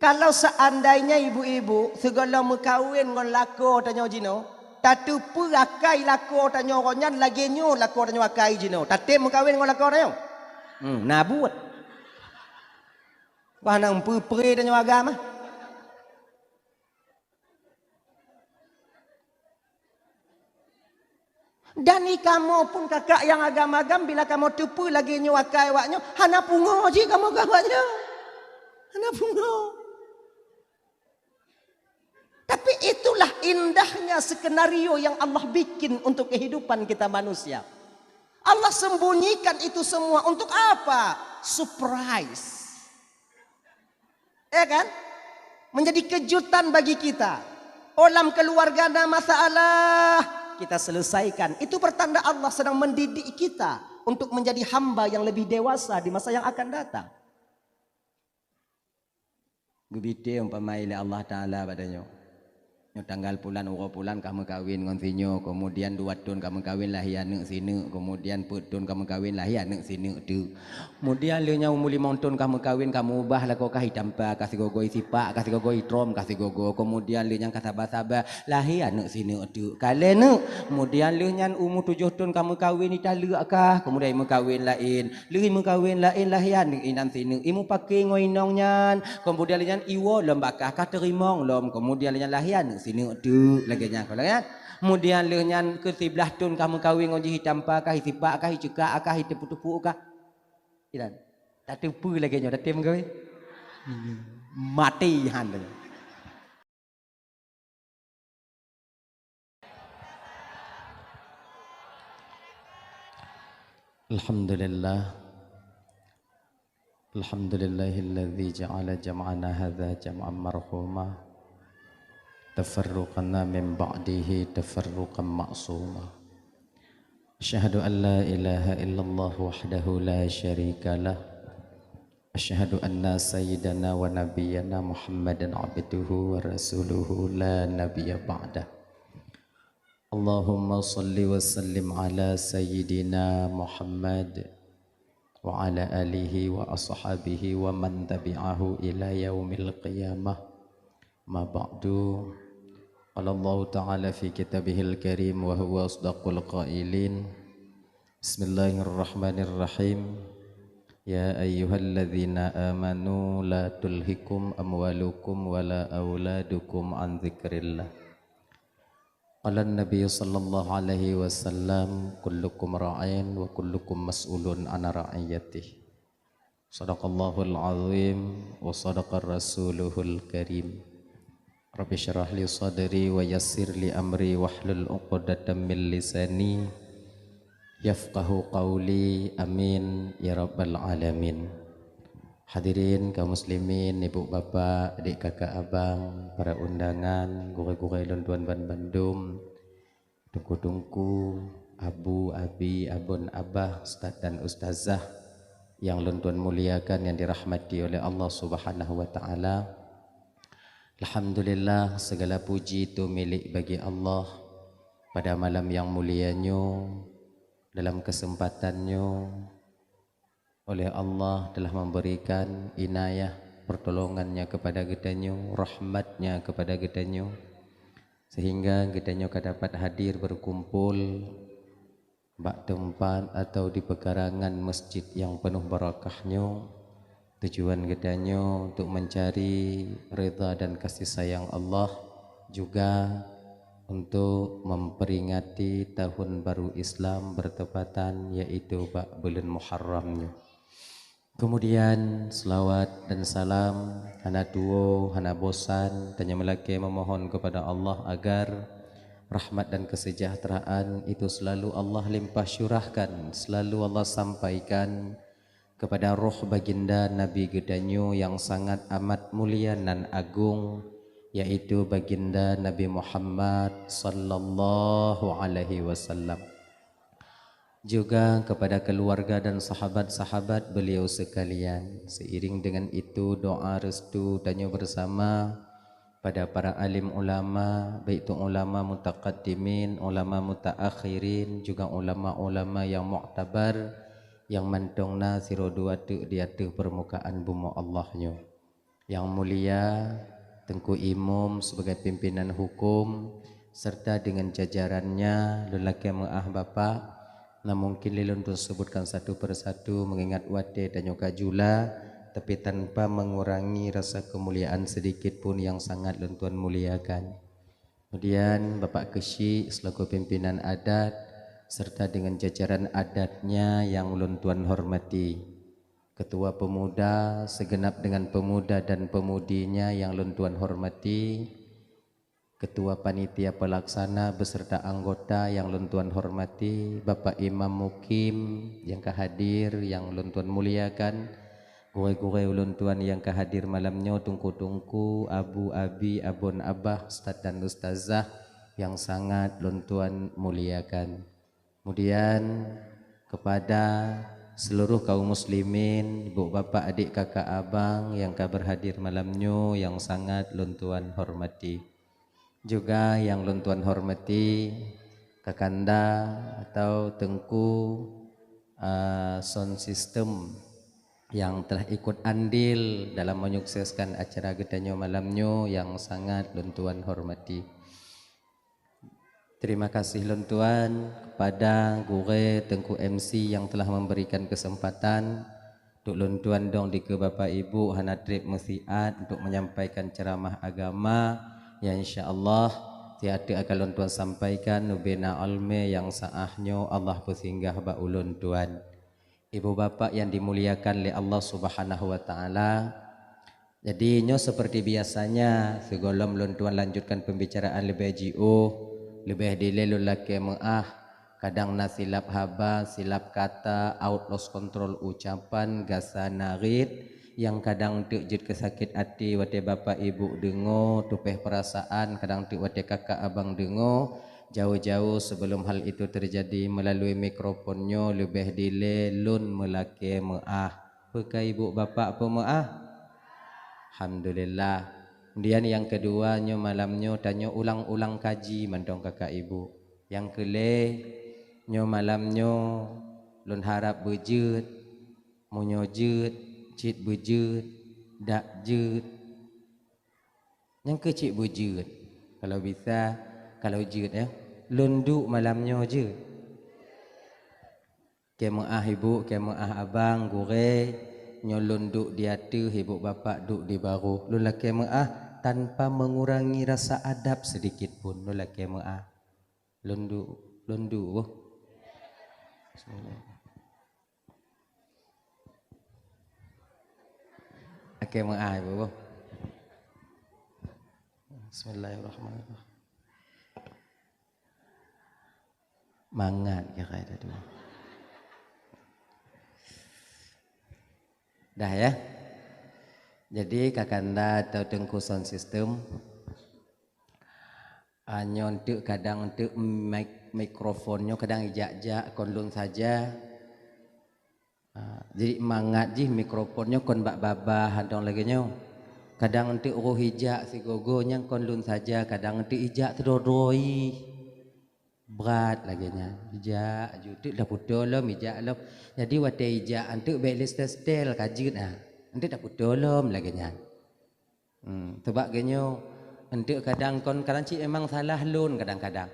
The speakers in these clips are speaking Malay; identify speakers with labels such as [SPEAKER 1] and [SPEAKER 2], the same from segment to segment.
[SPEAKER 1] Kalau seandainya ibu-ibu segala mekawin ngon lako tanya jino, tatu perakai lako tanya ronyan lagi nyo lako tanya akai jino. Tatim mekawin ngon lako tanya. Nabut. Wah nang pupre tanya agama. Dan ni kamu pun kakak yang agam-agam bila kamu tupu lagi nyo akai waknyo, hana pungo je kamu gawatnya. Hana pungo. Tapi itulah indahnya skenario yang Allah bikin untuk kehidupan kita manusia. Allah sembunyikan itu semua untuk apa? Surprise. Ya kan? Menjadi kejutan bagi kita. Olam keluarga na masalah kita selesaikan. Itu pertanda Allah sedang mendidik kita untuk menjadi hamba yang lebih dewasa di masa yang akan datang. Gubite umpamai Allah Ta'ala padanya. Tanggal bulan uro bulan kamu kawin ngon sinyo, kemudian 2 tahun kamu kawin lah ya nek sini, kemudian 4 tahun kamu kawin lah ya nek sini tu. Kemudian leunya umur 5 tahun kamu kawin kamu ubah lah kau kasih tampa, kasih gogoi sipak, kasih gogoi trom, kasih gogo. Kemudian leunya kasaba-saba lah ya nek sini tu. Kale nek, kemudian leunya umur 7 tahun kamu kawin italu akah, kemudian imu kawin lain. Imu kawin lain lah ya nek inan sini. Imu pakai ngoinong nyan, kemudian leunya iwo lom bakah ka terimong lom, kemudian leunya lah ya nek sini tu lagi nya kalau kan kemudian leunya ke 11 tahun kamu kawin ngoji hitam pa kah hitipak kah hicuka kah hitipu-tupu kah tidak tak tupu lagi nya datem gawe mati han.
[SPEAKER 2] Alhamdulillah Alhamdulillahilladzi ja'ala jam'ana hadza jam'an marhuma tafarruqana min ba'dihi tafarruqan ma'suma. Asyhadu an la ilaha illallah wahdahu la syarika lah. Asyhadu anna sayyidana wa nabiyyana Muhammadan abduhu wa rasuluhu la nabiyya ba'dah. Allahumma salli wa sallim ala sayyidina Muhammad wa ala alihi wa ashabihi wa man tabi'ahu ila yaumil qiyamah. Ma ba'du. Qala Allah Ta'ala fi kitabihil karim wa huwa asdaqul qailin. Bismillahirrahmanirrahim. Ya ayyuhalladzina amanu la tulhikum amwalukum wala auladukum an dzikrillah. Qala an-nabiy sallallahu alaihi wasallam kullukum ra'in wa kullukum mas'ulun an ra'iyatihi. Shadaqallahul azim wa sadaqar rasuluhul karim. Rabbi syrah li sadri wa yassir li amri wahlul 'uqdatam min lisani yafqahu qawli amin ya rabbal alamin. Hadirin kaum muslimin, ibu bapak, adik kakak abang, para undangan, gure-gure dan tuan-tuan Bandung, tungku-tungku, abu, abi, abun, abah, ustaz dan ustazah yang tuan muliakan yang dirahmati oleh Allah Subhanahu wa taala. Alhamdulillah, segala puji itu milik bagi Allah. Pada malam yang mulianya, dalam kesempatannya, oleh Allah telah memberikan inayah pertolongannya kepada kitanya, rahmatnya kepada kitanya, sehingga kitanya dapat hadir berkumpul bak tempat atau di pekarangan masjid yang penuh barakahnya. Tujuan kitanya untuk mencari ridha dan kasih sayang Allah, juga untuk memperingati tahun baru Islam bertepatan yaitu bulan Muharramnya. Kemudian selawat dan salam hana duo hana bosan tanya melaki memohon kepada Allah agar rahmat dan kesejahteraan itu selalu Allah limpah syurahkan, selalu Allah sampaikan kepada roh baginda Nabi Gedanyo yang sangat amat mulia dan agung, yaitu baginda Nabi Muhammad sallallahu alaihi wasallam. Juga kepada keluarga dan sahabat-sahabat beliau sekalian. Seiring dengan itu doa restu tanya bersama pada para alim ulama, baik itu ulama mutaqaddimin, ulama mutaakhirin, juga ulama-ulama yang mu'tabar yang mantongna sirodu atu di atu permukaan bumi Allahnya. Yang mulia Tengku Imam sebagai pimpinan hukum serta dengan jajarannya lelaki maah bapa. Nah mungkin lilun untuk sebutkan satu persatu mengingat wate dan juga jula, tapi tanpa mengurangi rasa kemuliaan sedikit pun yang sangat lentuan muliakan. Kemudian Bapak Keshi selaku pimpinan adat serta dengan jajaran adatnya yang lentuan hormati. Ketua Pemuda segenap dengan pemuda dan pemudinya yang lentuan hormati. Ketua Panitia Pelaksana beserta anggota yang lentuan hormati. Bapak Imam Mukim yang kehadir yang lentuan muliakan. Gure-gure uluntuan yang kehadir malamnya, tungku-tungku, abu abi, abun abah, ustaz dan ustazah yang sangat luntuan muliakan. Kemudian kepada seluruh kaum muslimin, ibu bapak, adik kakak abang yang berhadir malamnya yang sangat luntuan hormati. Juga yang luntuan hormati Kakanda atau Tengku sound system yang telah ikut andil dalam menyukseskan acara gedanyo malamnyo yang sangat luntuan hormati. Terima kasih luntuan kepada gure Tengku MC yang telah memberikan kesempatan untuk luntuan dong di ke Bapak Ibu Hanatrip Mesiat untuk menyampaikan ceramah agama yang insyaallah tiada akan luntuan sampaikan nubena alme yang saahnyo Allah bersinggah ba uluntuan. Ibu bapak yang dimuliakan oleh Allah Subhanahu wa taala. Jadi nyo seperti biasanya segolom luntuan lanjutkan pembicaraan lebih jauh, lebih dilelu laki maah, kadang nasilap haba, silap kata, out lost control ucapan, gasa narit yang kadang terjud kesakit hati wate bapak ibu dengo, tupeh perasaan, kadang tu wate kakak abang dengo. Jauh-jauh sebelum hal itu terjadi melalui mikrofonnya lebih dile lun melaki maah. Pakai ibu bapa apa maah? Alhamdulillah. Kemudian yang keduanya malamnya tanya ulang-ulang kaji mandong kakak ibu. Yang kele nyo malamnya lun harap bejut, munyojut, cit bejut, dak jut. Yang kecik bejut. Kalau bisa, kalau jut ya, lunduk malamnya je. Kemaah ibu, kemaah abang, gure, nyolunduk di hati, ibu bapak duk di baru. Lula kemaah tanpa mengurangi rasa adab sedikit pun. Lula kemaah, lunduk, lunduk. Oh. Kemaah ibu. Bismillahirrahmanirrahim. Mangat ya kaya tadi. Dah ya. Jadi kakanda atau Tengku sound system nyontek kadang untuk mikrofonnya kadang ijak-jak konlun saja. Jadi mangat ji mikrofonnya kon bak babah handong lagi nyo. Kadang untuk roh hijak si gogonya konlun saja, kadang untuk ijak terdoroi. Berat lagi nya ijak jutik dah putolom ijak lom. Jadi wate ijak antuk belis testel kajut antuk dah putolom lagi nya. Tebak genyo antuk kadang kon kadang cik emang salah lun kadang-kadang.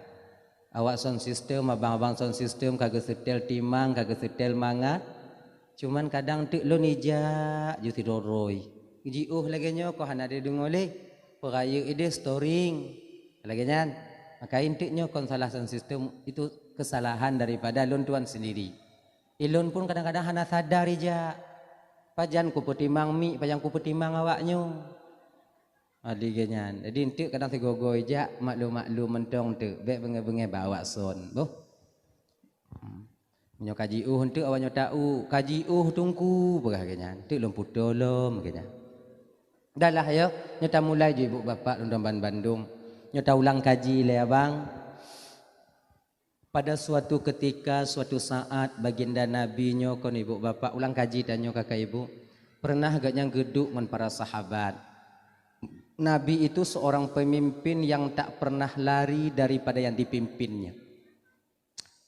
[SPEAKER 2] Awak sound system abang-abang sound system kagak setel timang kagak setel mangat. Cuman kadang antuk lun ijak juti doroi. Jiuh lagi nyo ko hana de dengole peraya ide storing lagi nya. Maka intinya konsalasan sistem itu kesalahan daripada lun tuan sendiri. Ilun pun kadang-kadang hana sadar ija. Pajan ku petimang mi, pajan ku petimang awaknyo. Adigenya. Jadi intik kadang segogo ija maklum-maklum mentong tu. Bek benge-benge bawa son. Boh. Nyo kaji untuk awaknyo tahu. Kaji tungku begagenya. Intik lum putolom begenya. Dah lah ya. Nyata mulai je ibu bapak Lundomban Bandung. Nyata ulang kaji le abang. Pada suatu ketika, suatu saat baginda Nabi nyo kon ibu bapak ulang kaji dan nyo kakak ibu pernah agaknya geduk men para sahabat. Nabi itu seorang pemimpin yang tak pernah lari daripada yang dipimpinnya.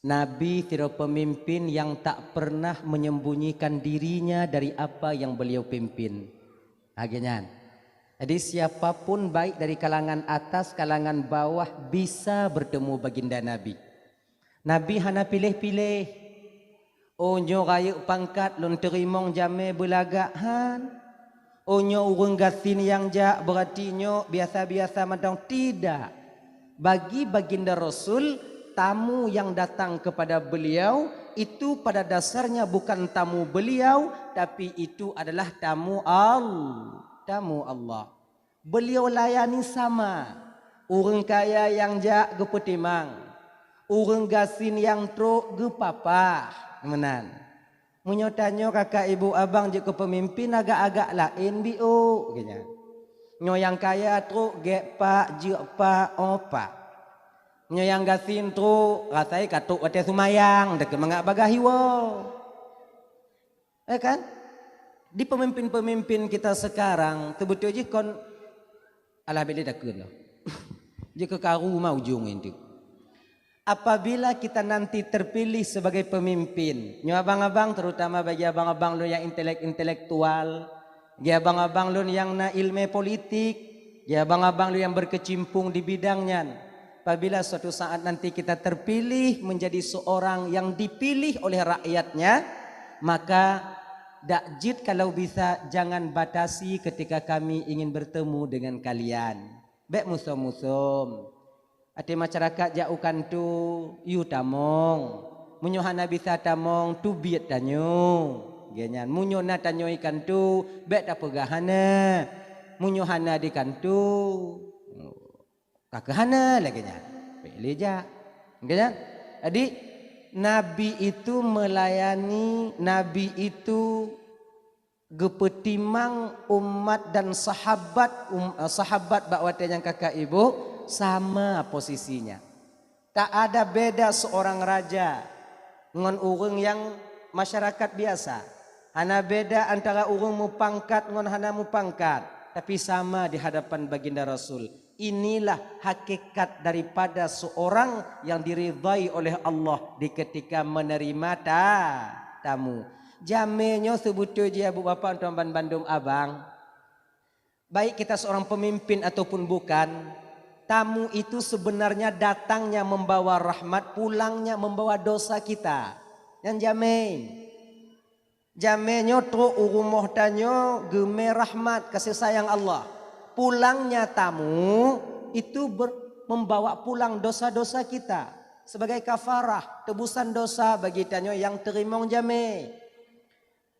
[SPEAKER 2] Nabi tidak pemimpin yang tak pernah menyembunyikan dirinya dari apa yang beliau pimpin. Agaknya
[SPEAKER 1] Jadi siapapun baik dari kalangan atas, kalangan bawah bisa bertemu baginda Nabi. Nabi hana pilih-pilih. Onyo raya pangkat lon terimong jame belagak han. Onyo urang gasin yang jak berarti nyo biasa-biasa madang. Tidak. Bagi baginda Rasul, tamu yang datang kepada beliau itu pada dasarnya bukan tamu beliau, tapi itu adalah tamu Allah. Tamu Allah. Beliau layani sama. Orang kaya yang jak ge petimang. Orang gasin yang truk ge papa. Menan. Munyo tanyo kakak ibu abang je ke pemimpin agak-agak lain bio. Gini. Nyo yang kaya truk ge pak je pak opa. Nyo yang gasin truk rasai katuk wate sumayang dek mangak bagahiwo. Kan? Di pemimpin-pemimpin kita sekarang sebetulnya kon alah beda dakun loh. Jika karu mau ujung itu. Apabila kita nanti terpilih sebagai pemimpin, nyo abang-abang terutama bagi abang-abang lu yang intelektual, bagi abang-abang lu yang na ilmu politik, bagi abang-abang lu yang berkecimpung di bidangnya. Apabila suatu saat nanti kita terpilih menjadi seorang yang dipilih oleh rakyatnya, maka dakjid kalau bisa jangan batasi ketika kami ingin bertemu dengan kalian. Bek musom-musom. Ati masyarakat jauhkan tu yu tamong. Munyo hana bisa tamong tu biat tanyo. Genyan munyo na tanyo ikan tu bek ta pegahana. Munyo hana dikan tu kakehana lagi nya. Pilih ja. Genyan. Jadi Nabi itu melayani, Nabi itu gepetimang umat dan sahabat sahabat bakwate yang kakak ibu sama posisinya. Tak ada beda seorang raja ngon urang yang masyarakat biasa. Hana beda antara urang mu pangkat ngon hana mu pangkat, tapi sama di hadapan baginda Rasul. Inilah hakikat daripada seorang yang diridhai oleh Allah di ketika menerima tamu. Jamenyo sebutnya Abu Bapak Tuan Bandung Abang. Baik kita seorang pemimpin ataupun bukan, tamu itu sebenarnya datangnya membawa rahmat, pulangnya membawa dosa kita. Yang jamenyo tro urumoh tanyo geme rahmat kasih sayang Allah. Pulangnya tamu itu membawa pulang dosa-dosa kita sebagai kafarah, tebusan dosa bagi tanyo yang terimong jame.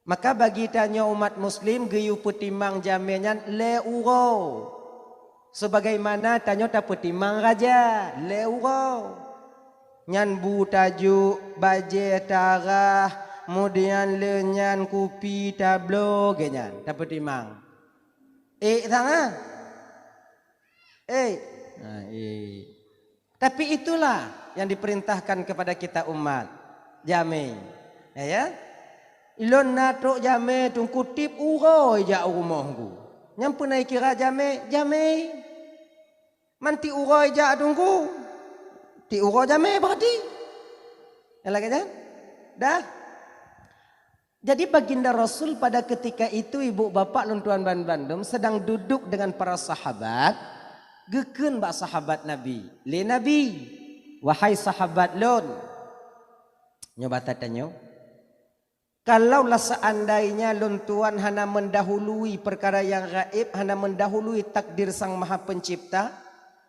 [SPEAKER 1] Maka bagi tanyo umat muslim geyu petimang jamenyan le uro. Sebagaimana tanyo ta petimang raja le uro. Nyan bu tajuk baje tarah, kemudian lenyan kupi tablo genyan ta petimang. Sana. Tapi itulah yang diperintahkan kepada kita umat. Jame. Ya. Ilon nato jame tung kutip uroi ja rumahku. Nyampu naik kira jame. Manti uroi ja tungku. Ti uroi jame berarti. Ya lagi kan? Dah. Jadi baginda Rasul pada ketika itu ibu bapak luntuan Bandung sedang duduk dengan para sahabat. Geken bak sahabat Nabi. Le Nabi. Wahai sahabat lun. Nyoba tatanyo. Kalaulah seandainya luntuan hana mendahului perkara yang gaib. Hana mendahului takdir sang maha pencipta.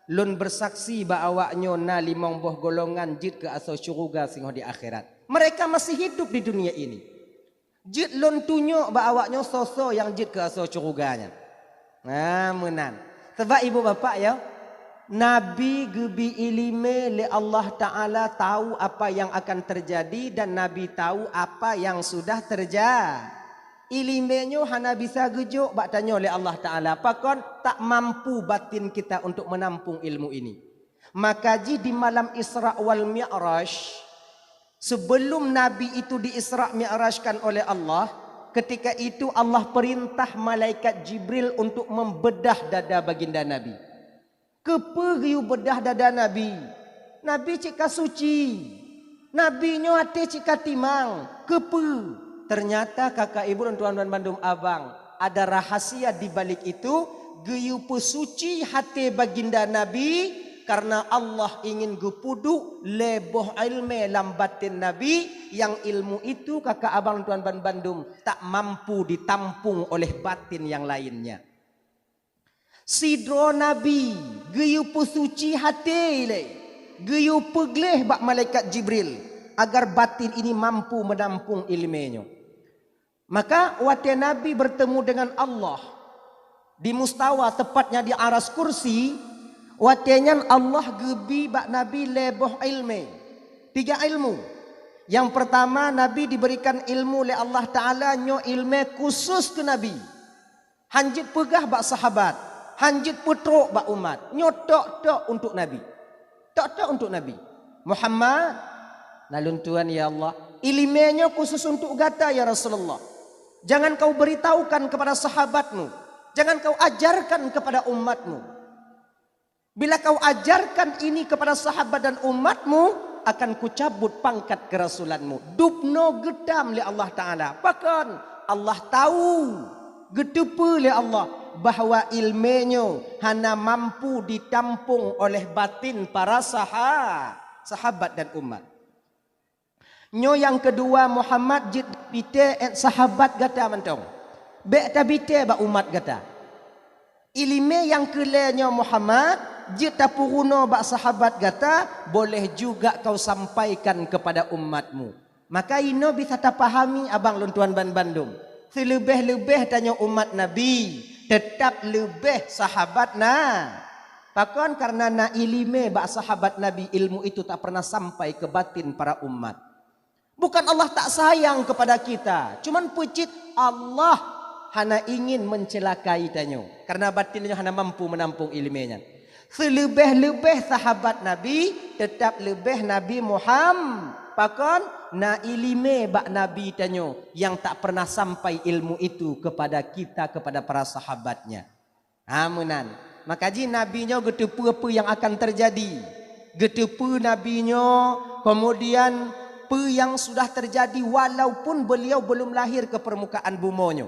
[SPEAKER 1] Lun bersaksi bahawaknya na limong boh golongan jid ke asal syurga singho di akhirat. Mereka masih hidup di dunia ini. Jid lon tunjuk bahawaknya sosok yang jid ke asal curuganya. Nah menan. Sebab ibu bapak ya. Nabi gebi ilime le Allah Ta'ala tahu apa yang akan terjadi. Dan Nabi tahu apa yang sudah terjadi. Ilimenya hana bisa gejuk bak tanya oleh Allah Ta'ala. Pakon tak mampu batin kita untuk menampung ilmu ini. Maka di malam Isra wal Mi'raj. Sebelum Nabi itu di-Isra' Mi'rajkan oleh Allah, ketika itu Allah perintah malaikat Jibril untuk membedah dada baginda Nabi. Keperiu bedah dada Nabi. Nabi cika suci. Nabi nyo hati cika timang. Ternyata kakak ibu dan tuan-tuan Bandung Abang, ada rahasia di balik itu
[SPEAKER 3] geyu pesuci hati baginda Nabi karena Allah ingin gepudu leboh ilmu lam batin Nabi yang ilmu itu kakak abang tuan ban Bandung tak mampu ditampung oleh batin yang lainnya. Sidro Nabi geyu pesuci hati le, geyu pegleh bak malaikat Jibril agar batin ini mampu menampung ilmunya. Maka waktu Nabi bertemu dengan Allah di mustawa tepatnya di aras kursi, waktunya Allah gebi bak Nabi leboh ilmu. 3 ilmu. Yang pertama Nabi diberikan ilmu oleh Allah Ta'ala nyo ilmu khusus ke Nabi. Hanjit pegah bak sahabat, hanjit putruk bak umat, nyo tok untuk Nabi. Tok untuk Nabi. Muhammad, nalun Tuhan ya Allah, ilmunya khusus untuk gata ya Rasulullah. Jangan kau beritahukan kepada sahabatmu. Jangan kau ajarkan kepada umatmu. Bila kau ajarkan ini kepada sahabat dan umatmu, akan kucabut pangkat kerasulanmu. Dubno gedam li Allah Ta'ala. Bahkan Allah tahu, gedepa li Allah, bahawa ilmunya hanya mampu ditampung oleh batin para sahabat dan umat. Nyo yang kedua Muhammad jid bite sahabat gata mentong. Bek tabite ba umat gata. Ilmu yang kelenya Muhammad jid tapuruno ba sahabat gata boleh juga kau sampaikan kepada umatmu. Maka ino bisa tapahami abang luntuan ban Bandung. Selebih-lebih tanya umat Nabi, tetap lebih sahabat nah. Bahkan karena na ilmu ba sahabat Nabi, ilmu itu tak pernah sampai ke batin para umat. Bukan Allah tak sayang kepada kita. Cuman pucit Allah hanya ingin mencelakai tanyo. Karena batinnya hanya mampu menampung ilmunya. Selebih-lebih sahabat Nabi, tetap lebih Nabi Muhammad. Bahkan na ilmu bak Nabi tanyo yang tak pernah sampai ilmu itu kepada kita, kepada para sahabatnya. Amunan. Maka ji nabinya getepu apa yang akan terjadi. Getepu nabinya kemudian apa yang sudah terjadi walaupun beliau belum lahir ke permukaan bumonyo.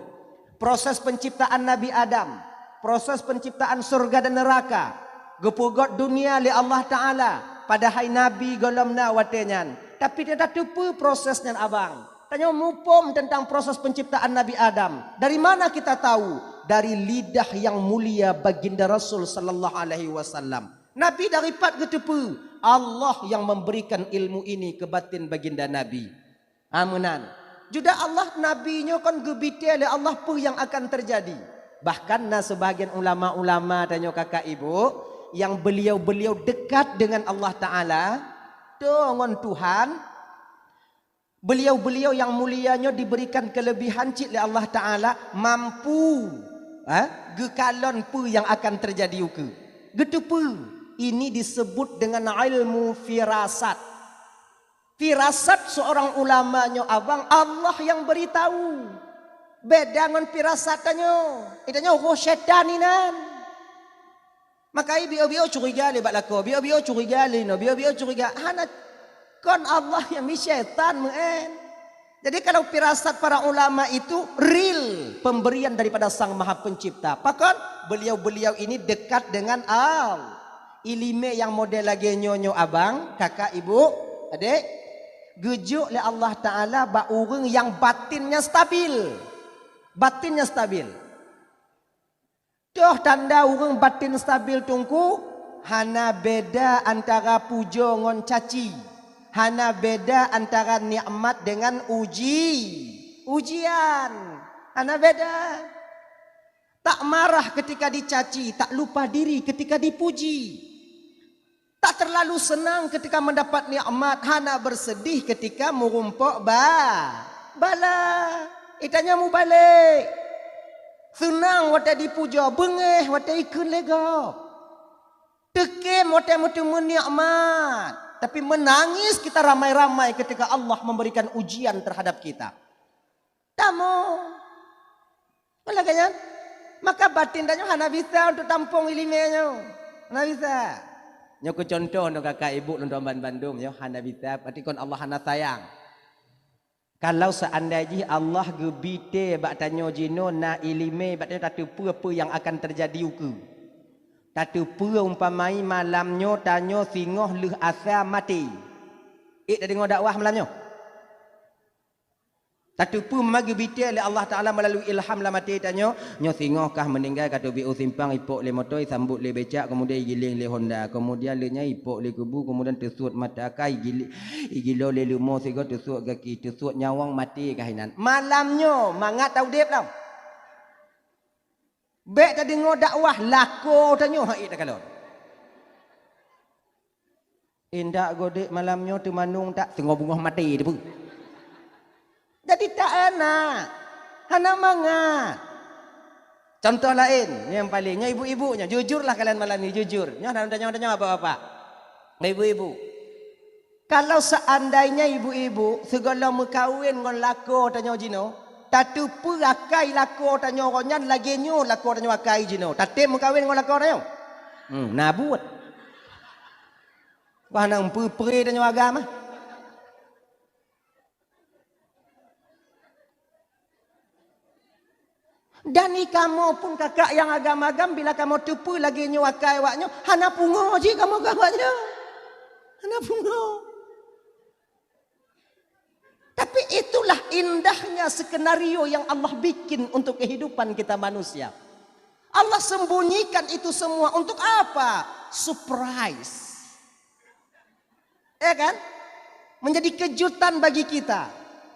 [SPEAKER 3] Proses penciptaan Nabi Adam, proses penciptaan surga dan neraka, gepugot dunia li Allah Ta'ala pada hai Nabi golamna watenyan. Tapi dia tak tepu prosesnya abang. Tanya mupom tentang proses penciptaan Nabi Adam. Dari mana kita tahu? Dari lidah yang mulia baginda Rasul sallallahu alaihi wasallam. Nabi daripada getepu Allah yang memberikan ilmu ini ke batin baginda Nabi. Amunan. Juga Allah Nabinya kan gebite oleh Allah apa yang akan terjadi. Bahkan sebagian ulama-ulama tanya kakak ibu yang beliau-beliau dekat dengan Allah Ta'ala dengan Tuhan. Beliau-beliau yang mulianya diberikan kelebihan cik oleh Allah Ta'ala mampu gekalon pu yang akan terjadi uke. Getupu. Ini disebut dengan ilmu firasat. Firasat seorang ulamanya abang Allah yang beritahu. Beda dengan firasatannya. Itanya roh syaitan inan. Maka bio-bio curiga le bak lako. Bio-bio curiga le no. Bio-bio curiga. Hana kan Allah yang mi syaitan men. Jadi kalau firasat para ulama itu real pemberian daripada Sang Maha Pencipta. Bahkan beliau-beliau ini dekat dengan Allah. Ilmu yang model lagi nyonyo abang, kakak, ibu, adik, gejuk oleh Allah Ta'ala bak orang yang batinnya stabil. Batinnya stabil. Tuh tanda orang batin stabil tungku, hana beda antara pujo ngon caci. Hana beda antara nikmat dengan ujian. Hana beda. Tak marah ketika dicaci, tak lupa diri ketika dipuji. Tak terlalu senang ketika mendapat nikmat, hana bersedih ketika merumpok bala. Itanya mu balik. Senang wata dipuja, bengeh wata ikun lega. Tekem wata mutu nikmat. Tapi menangis kita ramai-ramai ketika Allah memberikan ujian terhadap kita. Tamu. Malakanya, maka batin danyo hana bisa untuk tampung ilmunya. Hana bisa. Nyo ke contoh untuk kakak ibu untuk Bandung yo hana bisa berarti kon Allah hana sayang. Kalau seandainya Allah gebite bak tanyo jino na ilime bak tanyo tatu apa yang akan terjadi uku. Tatu umpamai malamnyo tanyo singoh leh asa mati. Dak dengar dakwah malamnyo. Tatu magi bite oleh Allah Taala melalui ilham la mati tanyo nyo singoh kah meninggal kata bi simpang ipok le motor sambut le becak kemudian giling le Honda kemudian le nya ipok le kubu kemudian tersut mata kai gilo le lumo sego tersut kaki tersut nyawang mati kahinan malamnyo mangat tau dep tau bek tak dengar dakwah lako tanyo hai tak kalon indak godek malamnyo tu manung tak tengok bunga mati depu. Jadi tak enak. Hana mangat. Contoh lain yang palingnya ibu-ibunya. Jujurlah kalian malam ini jujur. Nyoh tanya apa-apa. Ibu-ibu. Kalau seandainya ibu-ibu segala mekawin ngon lako tanyo jino, tatu perakai lako tanyo ronyan lagi nyo lako tanyo akai jino. Tatim mekawin ngon lako tanyo. Nabut. Wah nang peri tanyo agama. Dan kamu pun kakak yang agam-agam bila kamu tupu lagi nyuakai waknyo hana pungo je kamu gawaknya. Hana pungo. Tapi itulah indahnya skenario yang Allah bikin untuk kehidupan kita manusia. Allah sembunyikan itu semua untuk apa? Surprise. Ya kan? Menjadi kejutan bagi kita.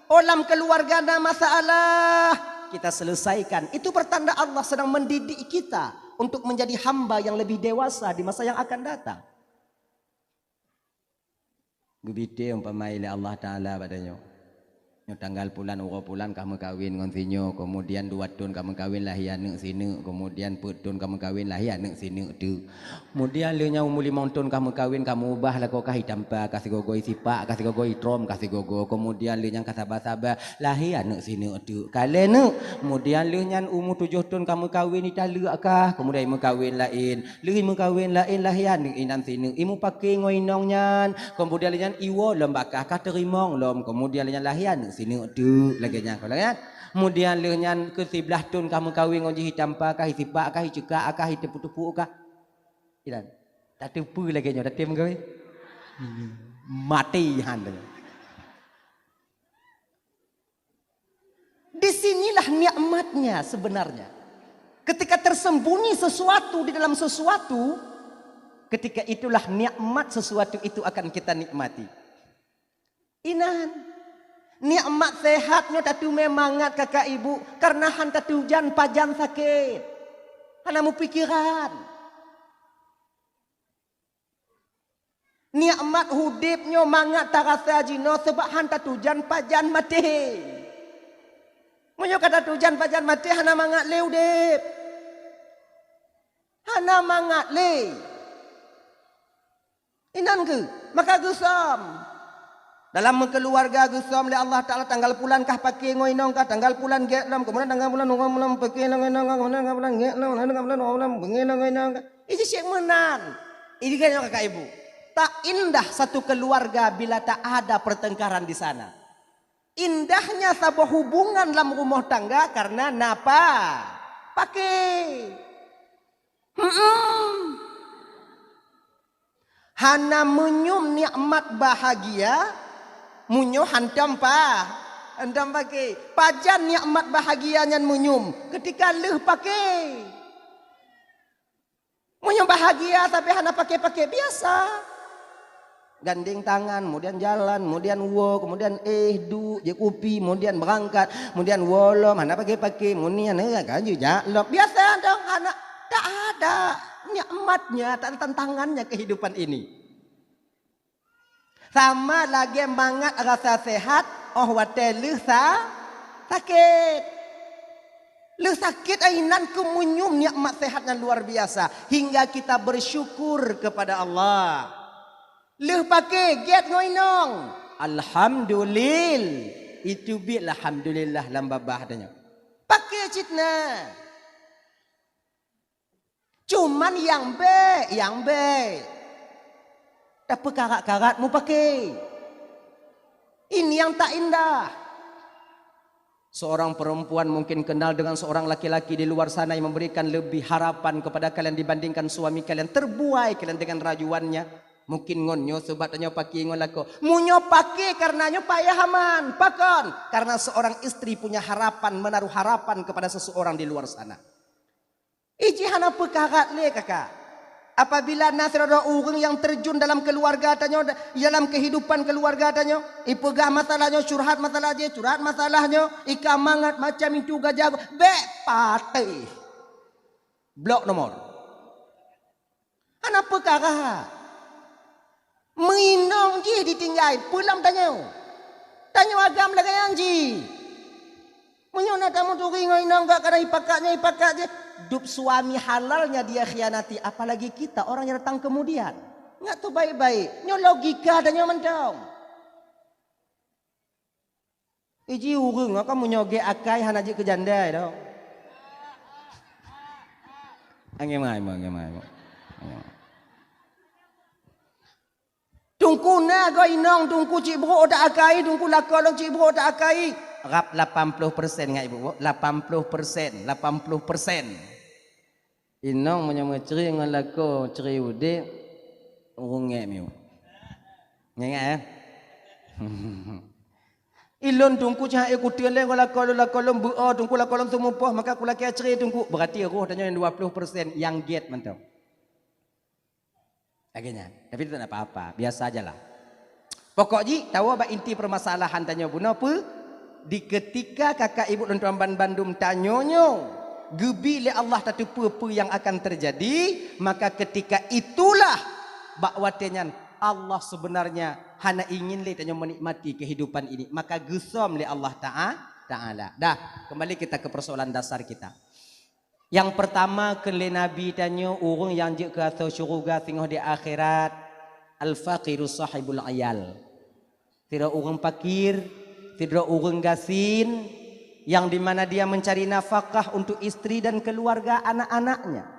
[SPEAKER 3] Olam keluarga ada masalah. Kita selesaikan. Itu pertanda Allah sedang mendidik kita untuk menjadi hamba yang lebih dewasa di masa yang akan datang.
[SPEAKER 1] Gebite umpamai Allah Taala padanya. Nyo tanggal bulan kamu kawin ngon sinyo, kemudian 2 tahun kamu kawin lah ya nek sini, kemudian 4 tahun kamu kawin lah ya nek sini tu. Kemudian le nya umur 5 tahun kamu kawin kamu ubah lah kau kahi tampa kasih gogoi sipak, kasih gogoi trom, kasih gogo. Kemudian le nya kasaba-saba lah ya nek sini tu. Kale nek kemudian le nya umur 7 tahun kamu kawin ita leuk kah, kemudian imu kawin lain. Le imu kawin lain lah ya nek inan sini. Imu pakai ngoinong nyan, kemudian le nya iwo lembakah ka terimong lom, kemudian le nya lah ya sini tu lagi nya kalau kan kemudian lenyan ke 11 tahun kamu kawin ngon hitam pa kah sipak kah cekak kah tepu-tepu kah idan tak tepu lagi nya datim kawin mati han.
[SPEAKER 3] Disinilah nikmatnya sebenarnya. Ketika tersembunyi sesuatu di dalam sesuatu, ketika itulah nikmat sesuatu itu akan kita nikmati. Inan nikmat sehatnya tatu memangat kakak ibu karena han tatu jan pajan sakit. Hanamu pikiran. Nikmat hudipnya mangat tarasa jino sebab han tatu jan pajan mati. Munyo kata tujan pajan mati hana mangat le udip. Hana mangat le. Inan ke maka gusam. Dalam keluarga gusam le Allah Taala tanggal bulan kah pakai ngoinong kah tanggal bulan ge enam kemudian tanggal bulan ngoinong pakai ngoinong kemudian tanggal bulan ge enam tanggal bulan ngoinong itu sih menang. Ini kan kakak ibu. Tak indah satu keluarga bila tak ada pertengkaran di sana. Indahnya sebuah hubungan dalam rumah tangga karena napa? Pakai. Hana menyum nikmat bahagia. Munyo hantam pa andam pakai pajan nikmat bahagianya munyum ketika leh pakai munyum bahagia tapi hana pakai biasa gandeng tangan kemudian jalan kemudian kemudian du je kopi kemudian berangkat kemudian wolom hana pakai munian kan juga biasa dong hana tak ada nikmatnya tantangannya kehidupan ini. Sama lagi mangat rasa sehat, wate leh sakit. Leh sakit ainan kemunyum nikmat sehatnya luar biasa hingga kita bersyukur kepada Allah. Leh pakai get ngoinong. Alhamdulillah. Itu bi alhamdulillah lamba bahdanya. Pakai citna. Cuman yang be. Tapi karat-karat mu pakai. Ini yang tak indah. Seorang perempuan mungkin kenal dengan seorang laki-laki di luar sana yang memberikan lebih harapan kepada kalian dibandingkan suami kalian. Terbuai kalian dengan rajuannya. Mungkin ngonyo sebab tanya pakai ngon lako. Munyo pakai karenanya payah aman. Pakon. Karena seorang istri punya harapan, menaruh harapan kepada seseorang di luar sana. Iji hana pekarat le kakak. Apabila nasir ada orang yang terjun dalam keluarga tanya, dalam kehidupan keluarga tanya, ipegah masalahnya, curhat masalahnya, ikamangat macam itu gajah, be patih, blok nomor. Apa perkara? Minong je ditinggal, pulang tanya agam lagi anji. Menyona tamu tu ringo inang gak kada ipakat je. Duk suami halalnya dia khianati, apalagi kita orang yang datang kemudian. Nggak tu baik-baik. Nyo logika dan nyo mendong. Iji urung kamu nyoge akai hanaji ke janda dah. Angge mai. Tungku na go inong tungku cik bro tak akai, tungku lakolong cik bro tak akai. Rap 80% ngai ibu, 80%. Inong menyama ceri dengan lako ceri ude urunge miu. Ngai Ilon tungku cah ikuti le lakolong buo tungku lakolong tumupoh maka kula kia ceri tungku berarti roh tanya 20% yang get mantap. Akhirnya, tapi itu tak apa-apa, biasa ajalah. Pokoknya tahu apa inti permasalahan tanya buna apa? Di ketika kakak ibu dan tuan Bandung tanyonyo gebi le Allah tak apa yang akan terjadi, maka ketika itulah bakwatenyan Allah sebenarnya hana ingin le tanyo menikmati kehidupan ini, maka gesom le Allah Ta'ala. Dah, kembali kita ke persoalan dasar kita. Yang pertama kele Nabi tanyo urung yang je ke atau syurga tengok di akhirat, al-faqiru sahibul ayal. Tidak urung fakir, tidak urung gasin, yang dimana dia mencari nafkah untuk istri dan keluarga anak-anaknya.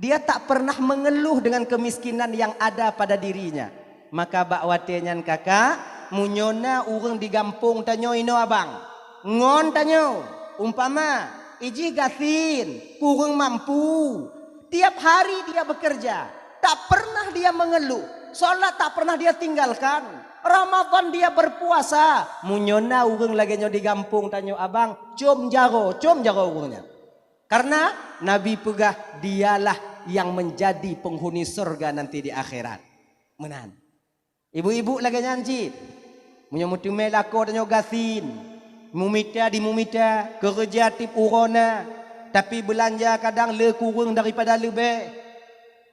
[SPEAKER 3] Dia tak pernah mengeluh dengan kemiskinan yang ada pada dirinya. Maka bakwatenyan kakak, munyona urung di gampung tanyo ino abang. Ngon tanyo, umpama, iji gasin, kurang mampu. Tiap hari dia bekerja, tak pernah dia mengeluh. Salat tak pernah dia tinggalkan. Ramadan dia berpuasa. Munyona urang lagi nyo di gampung tanyo abang, com jaro urangnya. Karena Nabi pegah dialah yang menjadi penghuni surga nanti di akhirat. Menan. Ibu-ibu lagi nyanci. Munyo mutume lako tanyo gasin. Mumita kerja tip urona. Tapi belanja kadang le kurang daripada lebih.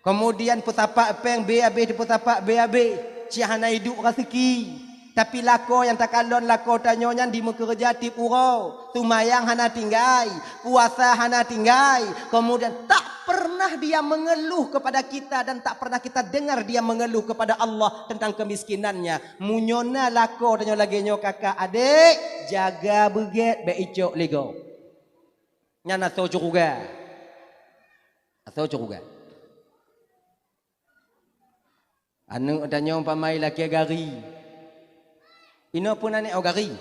[SPEAKER 3] Kemudian petapak peng BAB di petapak BAB. Cihana hidup rezeki. Tapi lako yang tak kalon lako tanyonya di kerja tip urau. Tumayang hana tinggai. Puasa hana tinggai. Kemudian tak pernah dia mengeluh kepada kita. Dan tak pernah kita dengar dia mengeluh kepada Allah tentang kemiskinannya. Munyona lako tanyo lagi nyo kakak adik. Jaga beget be icok lego. Nyana so cukuga. Anu tanya umpamai laki gari. Ino pun ane gari.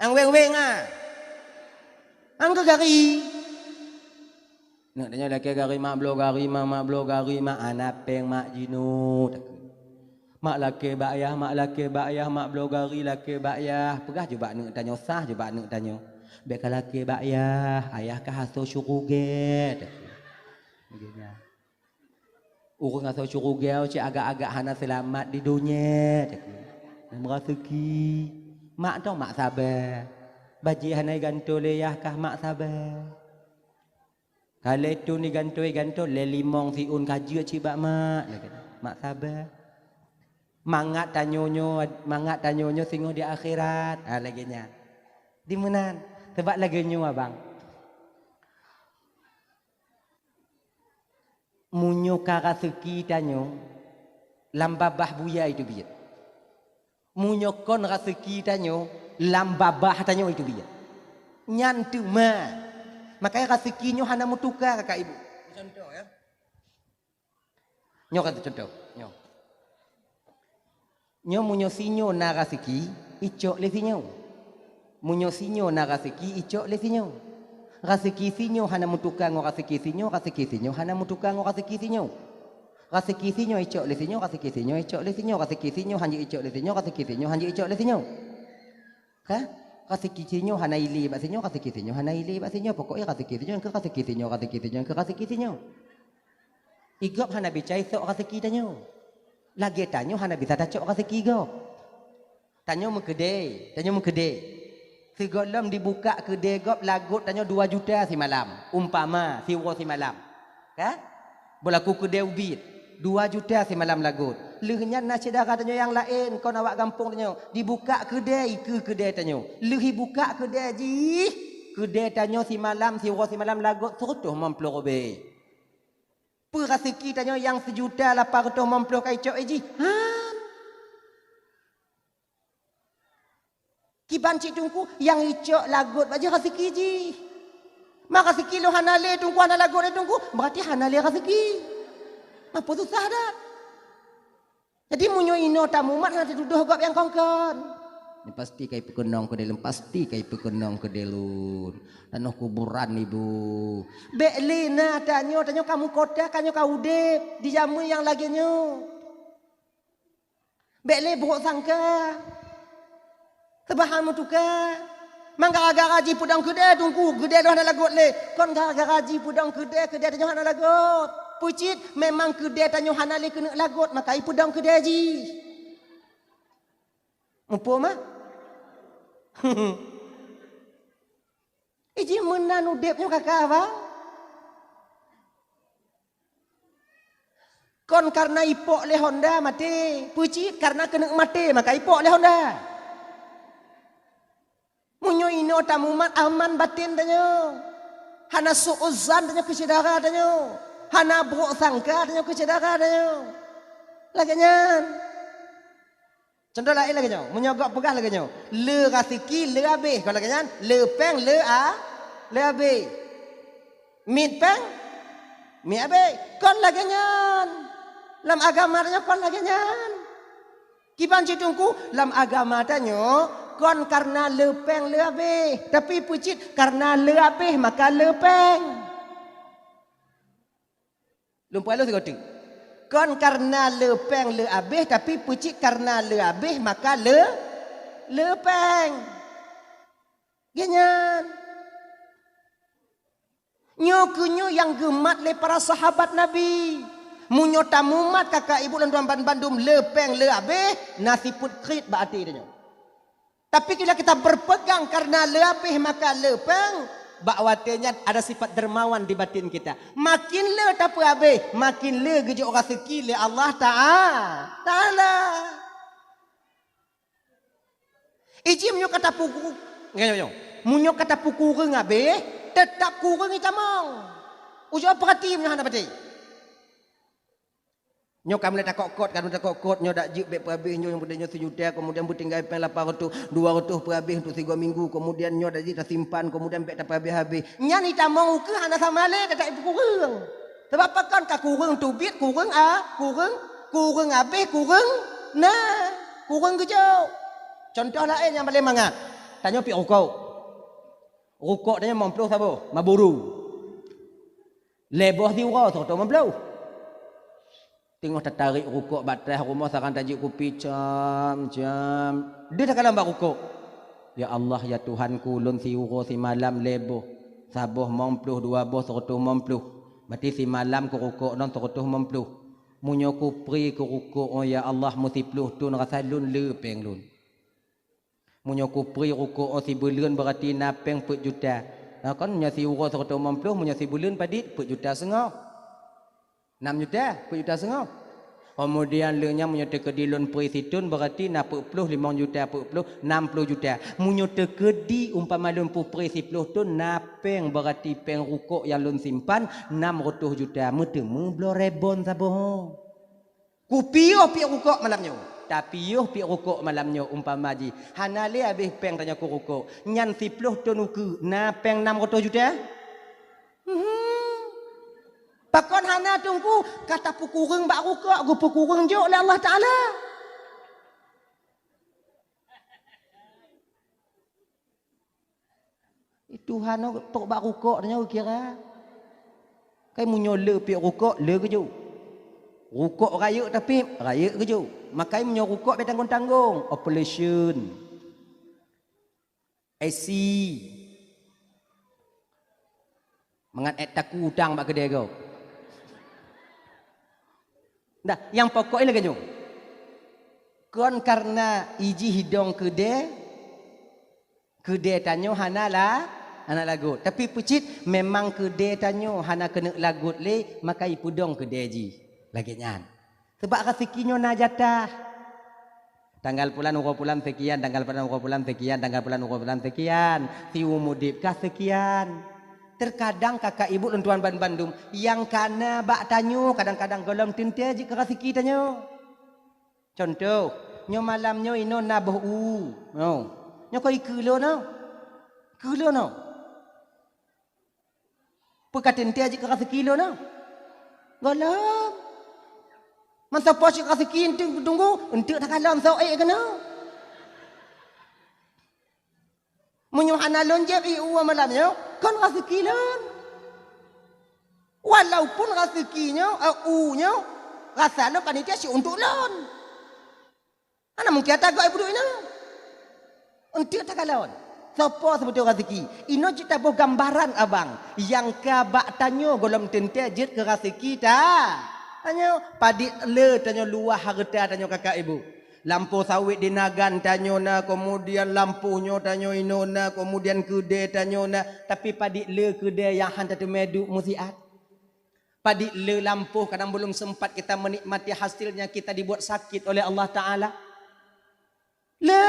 [SPEAKER 3] Ang weng Ang ke gari. Nak tanya laki gari mak blo gari mak anapeng mak jinu. Mak laki bayah mak blo gari laki bayah. Pegah juga anu tanya sah juga anu tanya. Beka laki bayah ayah kah haso syuruget. Begini. Urang atau curugau cik agak-agak hana selamat di dunia. Dan merasaki. Mak tau mak sabar. Baji hana ganto leyah kah mak sabar. Kalau itu ni ganto le limong siun kaji cik bak mak. Mak sabar. Mangat tanyonyo singo di akhirat. Lagi nya. Di mana? Sebab lagi nyo abang. Munyo karaseki tanyo lambabah buya itu biar. Munyo kon raseki tanyo lambabah tanyo itu biar. Nyantu ma. Makanya rasekinyo hana mutukar kakak ibu. Contoh ya. Nyo kata contoh. Nyo munyo sinyo na raseki icok le sinyo. Munyo sinyo na rezeki icok le sinyo. Rezeki sinyo hana mutukang rezeki sinyo hana mutukang rezeki sinyo. Rezeki sinyo icok le sinyo icok le sinyo rezeki sinyo hanji icok le sinyo hanji icok le sinyo. Ka? Rezeki sinyo hana ili ba sinyo hana ili ba sinyo pokoknya rezeki sinyo ke rezeki sinyo. Igop hana bicai sok rezeki tanyo. Lagi tanyo hana bisa tacok rezeki igop. Tanyo mengkedai. Segolom dibuka kedai gop lagut tanyo 2 juta si malam. Umpama si waro si malam. Ka? Berlaku kedai ubit. 2 juta si malam lagut. Lehnya nak saudara tanyo yang lain kau nak kampung tanyo. Dibuka kedai ke kedai tanyo. Lehi buka kedai ji. Kedai tanyo si malam si waro si malam lagut 150 lebih. Rezeki tanyo yang 1.850.000 kai cok ji. Kiban cik tungku yang icok lagut baca rezeki ji. Mak rezeki lo hanale tungku hana lagut le tungku berarti hanale rezeki. Apa susah dah. Jadi munyo ino tamumat hana tuduh gop yang kongkon. Ini pasti kai pekenong ke dalam pasti kai pekenong ke delun. Tanah kuburan ibu. Beklina tanyo kamu kota kanyo kau udep di jamu yang lagi nyo. Bekle buruk sangka. Sebahan mutuka. Mang gara-gara gaji pudang kedai tungku. Kedai dah nak lagut le. Kon gara-gara gaji pudang kedai tanyo hana lagut. Pucit memang kedai tanyo hana le kena lagut. Maka i pudang kedai ji. Mupo mah? Iji menan udepnya kakak abang. Kon karena ipok le Honda mati. Pucit karena kena mati. Maka ipok le Honda. Munyo ino tamumat aman batin tanyo. Hana su'uzan tanyo kesedara tanyo. Hana buruk sangka tanyo kesedara tanyo. Lagian. Contoh lain lagian. Munyo gak pegah lagian. Le rasiki le habis. Kalau lagian. Le peng le habis. Mit peng. Mi habis. Kon lagian. Lam agama tanyo kon lagian. Kiban citungku. Lam agama tanyo. Kon karena lepeng lebih. Tapi pucit karena lebih maka lepeng. Lumpur lu segotik. Kon karena lepeng lebih tapi pucit karena lebih maka lepeng. Ganyan. Nyo yang gemat le para sahabat Nabi. Munyo tamumat kakak ibu dan tuan bandum lepeng lebih nasi put krit berarti dia. Tapi bila kita berpegang karena lebih maka lepeng, bakwatenya ada sifat dermawan di batin kita. Makin le tapi habis, makin le gejok rezeki le Allah Ta'ala. Iji munyo kata puku, munyo kata puku kurang habis, tetap kurang itamong. Ujo perhati munyo hana pati. Nyo kamu letak kokot, kamu letak kokot, nyo dak jip bek perhabis nyo yang budanya 1 juta, kemudian butinggal pen 800, 200 perhabis untuk 3 minggu, kemudian nyo dak jip simpan, kemudian bek tak perhabis habis. Nya ni tamong ke hana sama le tak ibu kurang. Sebab apa kan ka kurang tu bit kurang kurang habis kurang. Nah, kurang gejau. Contoh lain yang paling mangat. Tanya pi rokok. Rokok tanya mamplu sabo, maburu. Leboh diura tu mamplu. Tengok tertarik rukuk batas rumah sarang tajuk kopi jam. Dia tak kalah rukuk. Ya Allah ya Tuhanku lun si uro si malam leboh. Saboh mempluh 2 boh 100 mempluh. Berarti si malam ku rukuk non 100 mempluh. Munyo ku pri ku rukuk oh ya Allah musi pluh tun rasa lun lepeng lun. Munyo ku pri rukuk oh si bulan berarti napeng 4 juta. Nah kan munyo si uro 100 mempluh munyo si bulan padit 4 juta setengah. 6 juta, 4 juta setengah. Kemudian lenya menyata kedilun presitun berarti 40 5 juta 40 60 juta. Menyata kedi umpama lun presipluh tu napeng berarti peng rukuk yang lun simpan 600 juta. Metemu blo rebon saboh. Kupio pi rukuk malamnya. Tapi yo pi rukuk malamnya umpama ji. Hanale habis peng tanya ku rukuk. Nyan sipluh tu nuku napeng 600 juta. Pakon hana tungku kata pukureng bak rukuk gu pukureng jo oleh Allah Taala. Tuhan tok bak rukuk tanya kira. Kai munyo le pi rukuk le keju. Rukuk raya tapi raya keju. Makai munyo rukuk be tanggung-tanggung. Operation. IC. Mengat taku hutang bak kedai kau. Dah, yang pokoknya lagi jom. Kon karena iji hidung kedai tanyo hana lagut. Tapi pecit memang kedai tanyo hana kena lagut le maka ipudong kedai ji. Lagi nyan. Sebab rezekinyo na jatah. Tanggal bulan bulan sekian, tanggal bulan sekian, tanggal bulan sekian. Si umudip kah sekian. Terkadang kakak ibu dan tuan Bandung yang kana bak tanyo kadang-kadang golong tintia ji ke rezeki tanyo. Contoh, nyo malam nyo ino nabuh u. No. Nyo koi kulo no. Kulo no. Pekatin tintia ji ke rezeki lo no. Golong. Masa pos ke rezeki tunggu untuk tak kalon so kena. Munyo ana lonjep u malam nyo. Kan rezeki lon. Walaupun rezekinya u-nya rasa lo panitia si untuk lon. Ana mungkin tak gak ibu ini. Untuk tak lon. Siapa sebetulnya rezeki? Ino kita buat gambaran abang yang kabak tanyo golom tente jet ke rezeki ta. Tanyo padi le tanyo luah harta tanyo kakak ibu. Lampu sawit dinagan tanyo na, kemudian lampunya tanyo ino na, kemudian kedai tanyo na, tapi padi le kedai yang hantar tu medu musiat. Padi le lampu kadang belum sempat kita menikmati hasilnya kita dibuat sakit oleh Allah Taala. Le,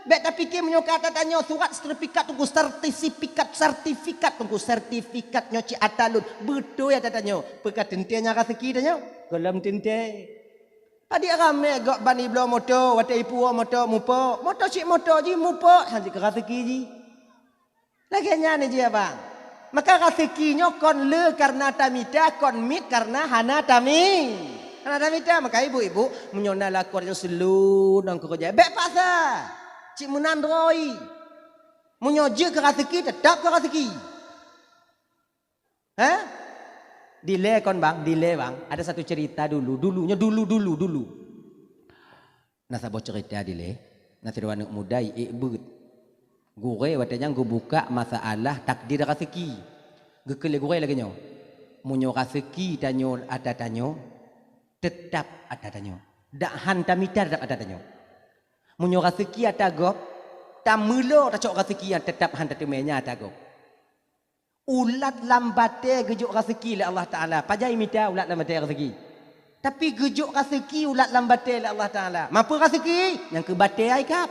[SPEAKER 3] bet tapi ke menyokata tanyo surat sertifikat tunggu sertifikat tunggu sertifikat nyoci atalun. Betul ya tanyo. Pekat tentianya rezeki tanyo. Golem tente. Padi rame gak bani blo moto, wate ipu moto mupo, moto cik moto ji mupo, hanji ke rezeki ji. Laginya ni ji abang. Maka rezekinya kon le karena tamita, kon mit karena hana tami. Hana tamita, maka ibu-ibu menyona lakuannya selu nang kerja. Bek paksa. Cik menandroi. Menyoje ke rezeki, tetap ke rezeki. Hah? Delay kon bang, delay bang. Ada satu cerita dulu. Nasabah cerita delay. Nasi anak muda ikbut. Gure watanya gue buka masalah takdir rezeki. Gekele gure lagi nyo. Munyo rezeki tanyo ada tanyo. Tetap ada tanyo. Dak hantamita tetap ada tanyo. Munyo rezeki ada gop. Tamulo tacok rezeki yang tetap hantatumenya ada gop. Ulat lambate gejuk rezeki oleh Allah Ta'ala. Pajai minta ulat lambate rezeki. Tapi gejuk rezeki ulat lambate oleh Allah Ta'ala. Mampu rezeki yang kebate ai kap.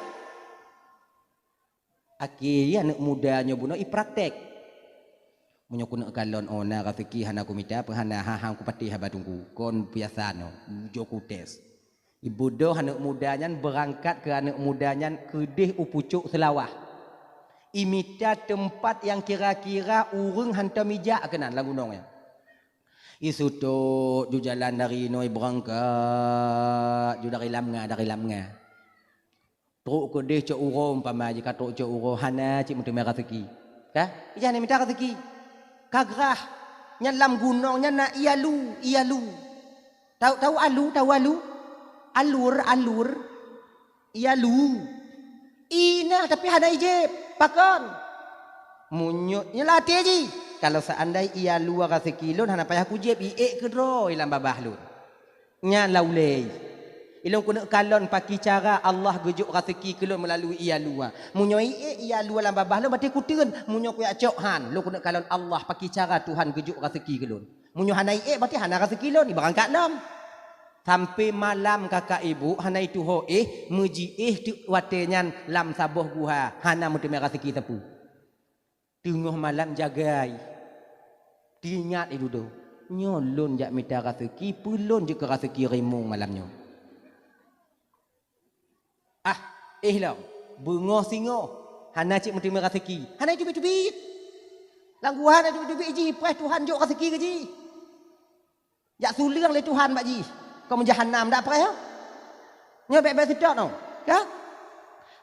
[SPEAKER 3] Akhirnya anak mudanya buno ipraktek. Munyo kuna kalon ona rezeki hana ku minta hana hahang ku pati habadungku. Kon biasa no. Joku tes. Ibu do anak mudanya berangkat ke anak mudanya kedih upucuk selawah. Imita tempat yang kira-kira urung hantar mijak kenan lagu nongnya. Isu tu ju jalan dari noi berangkat ju dari lamnga. Truk ke deh cok urom pama jika truk cok urom hana cik mutu merah rezeki. Kah? Ijah ni minta rezeki. Kagrah nyalam gunungnya na ialu. Tahu alu? Alur. Ialu. Ina tapi hana ijib. Pakon. Munyutnya latih ji. Kalau seandainya ia luar rezeki lun hana payah kujib iek kedro ilang babah lun. Nya laulei. Ilong kuna kalon paki cara Allah gejuk rezeki kelun melalui ia luar. Munyo iek ia luar lang babah lun berarti kuteun munyo kuyak cok han. Lu kuna kalon Allah paki cara Tuhan gejuk rezeki kelun. Munyo hana iek berarti hana rezeki lun ibarangkat nom. Sampai malam kakak ibu hana itu ho muji tu watenyan lam saboh guha hana mutu merah rezeki tepu. Tengah malam jagai. Diingat itu do. Nyolon jak minta rezeki pulun je ke rezeki remung malamnya. Lah bunga singo hana cik mutu merah rezeki. Hana itu bit. Langguhan itu bit ji pres Tuhan jok rezeki ke ji. Jak suliang le Tuhan bak ji. Kau menjahannam tak apa ya? Nyobek sedap no. Ya?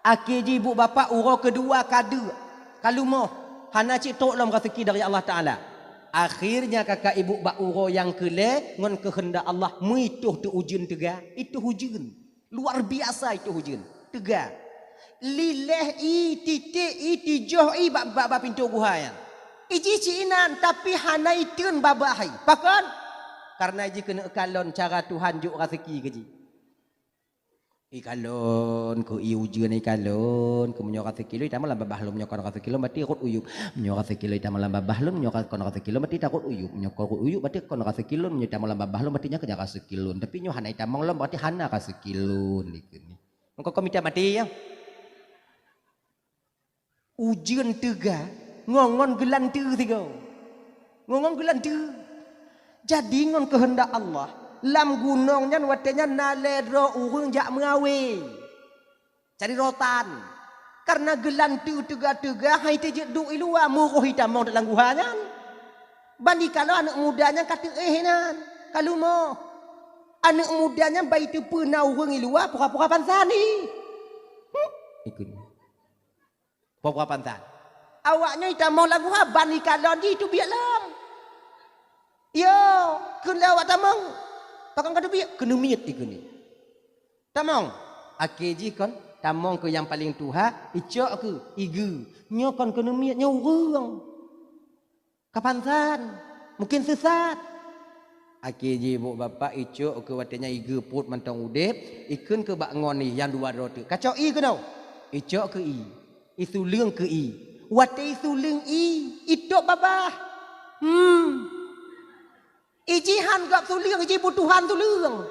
[SPEAKER 3] Akhir ibu bapa uro kedua kadu. Kalau mau hana cik tok lam rezeki dari Allah Taala. Akhirnya kakak ibu bak uro yang kele ngon kehendak Allah muituh tu ujun tega. Itu hujun. Luar biasa itu hujun. Tega. Lileh i titik i tijoh i bak pintu guhaya. Iji cinan tapi hana itun babahai. Pakon? Karena iji kena kalon cara Tuhan juk rezeki keji. Ikalon ku iujian ikalon ku menyokat sekilo ita malam babah lum nyokor sekilo mati kot uyup menyokat sekilo ita malam babah lum nyokor sekilo mati takut uyup nyokor uyup mati kon sekilo ita malam babah lum mati nya kerja sekilo tapi nyo hana ita mong lum mati hana ka sekilo nikini engko komite mati ya ujian tega ngongon gelan tu tiga ngongon gelan tu jadi ngon kehendak Allah lam gunungnya watenya naledro urung jak mengawe cari rotan karena gelan tu tega hai tejek du ilua muruh hitam mau dalam guhanya bandi kalau anak mudanya kata nan kalau mau anak mudanya bayi tu pernah urung ilua pura-pura pansani ikut pura-pura pansan awaknya hitam mau lagu ha bandi kalau di tu biar lam yo kena awak tamang pakang kadu biak kena miet ikuni. Tamong. Akeji kon tamong ke yang paling tuha icok ke igu. Nyo kon kena miet nyo urang. Kapansan. Mungkin sesat. Akeji ibu bapa icok ke watenya igu put mantong udep ikun ke bak ngoni yang dua rote. Kacau i ke no. Icok ke i. Isu leung ke i. Wate isu leung i. Itok baba. Ijihan gak tu liang, iji butuhan tu liang.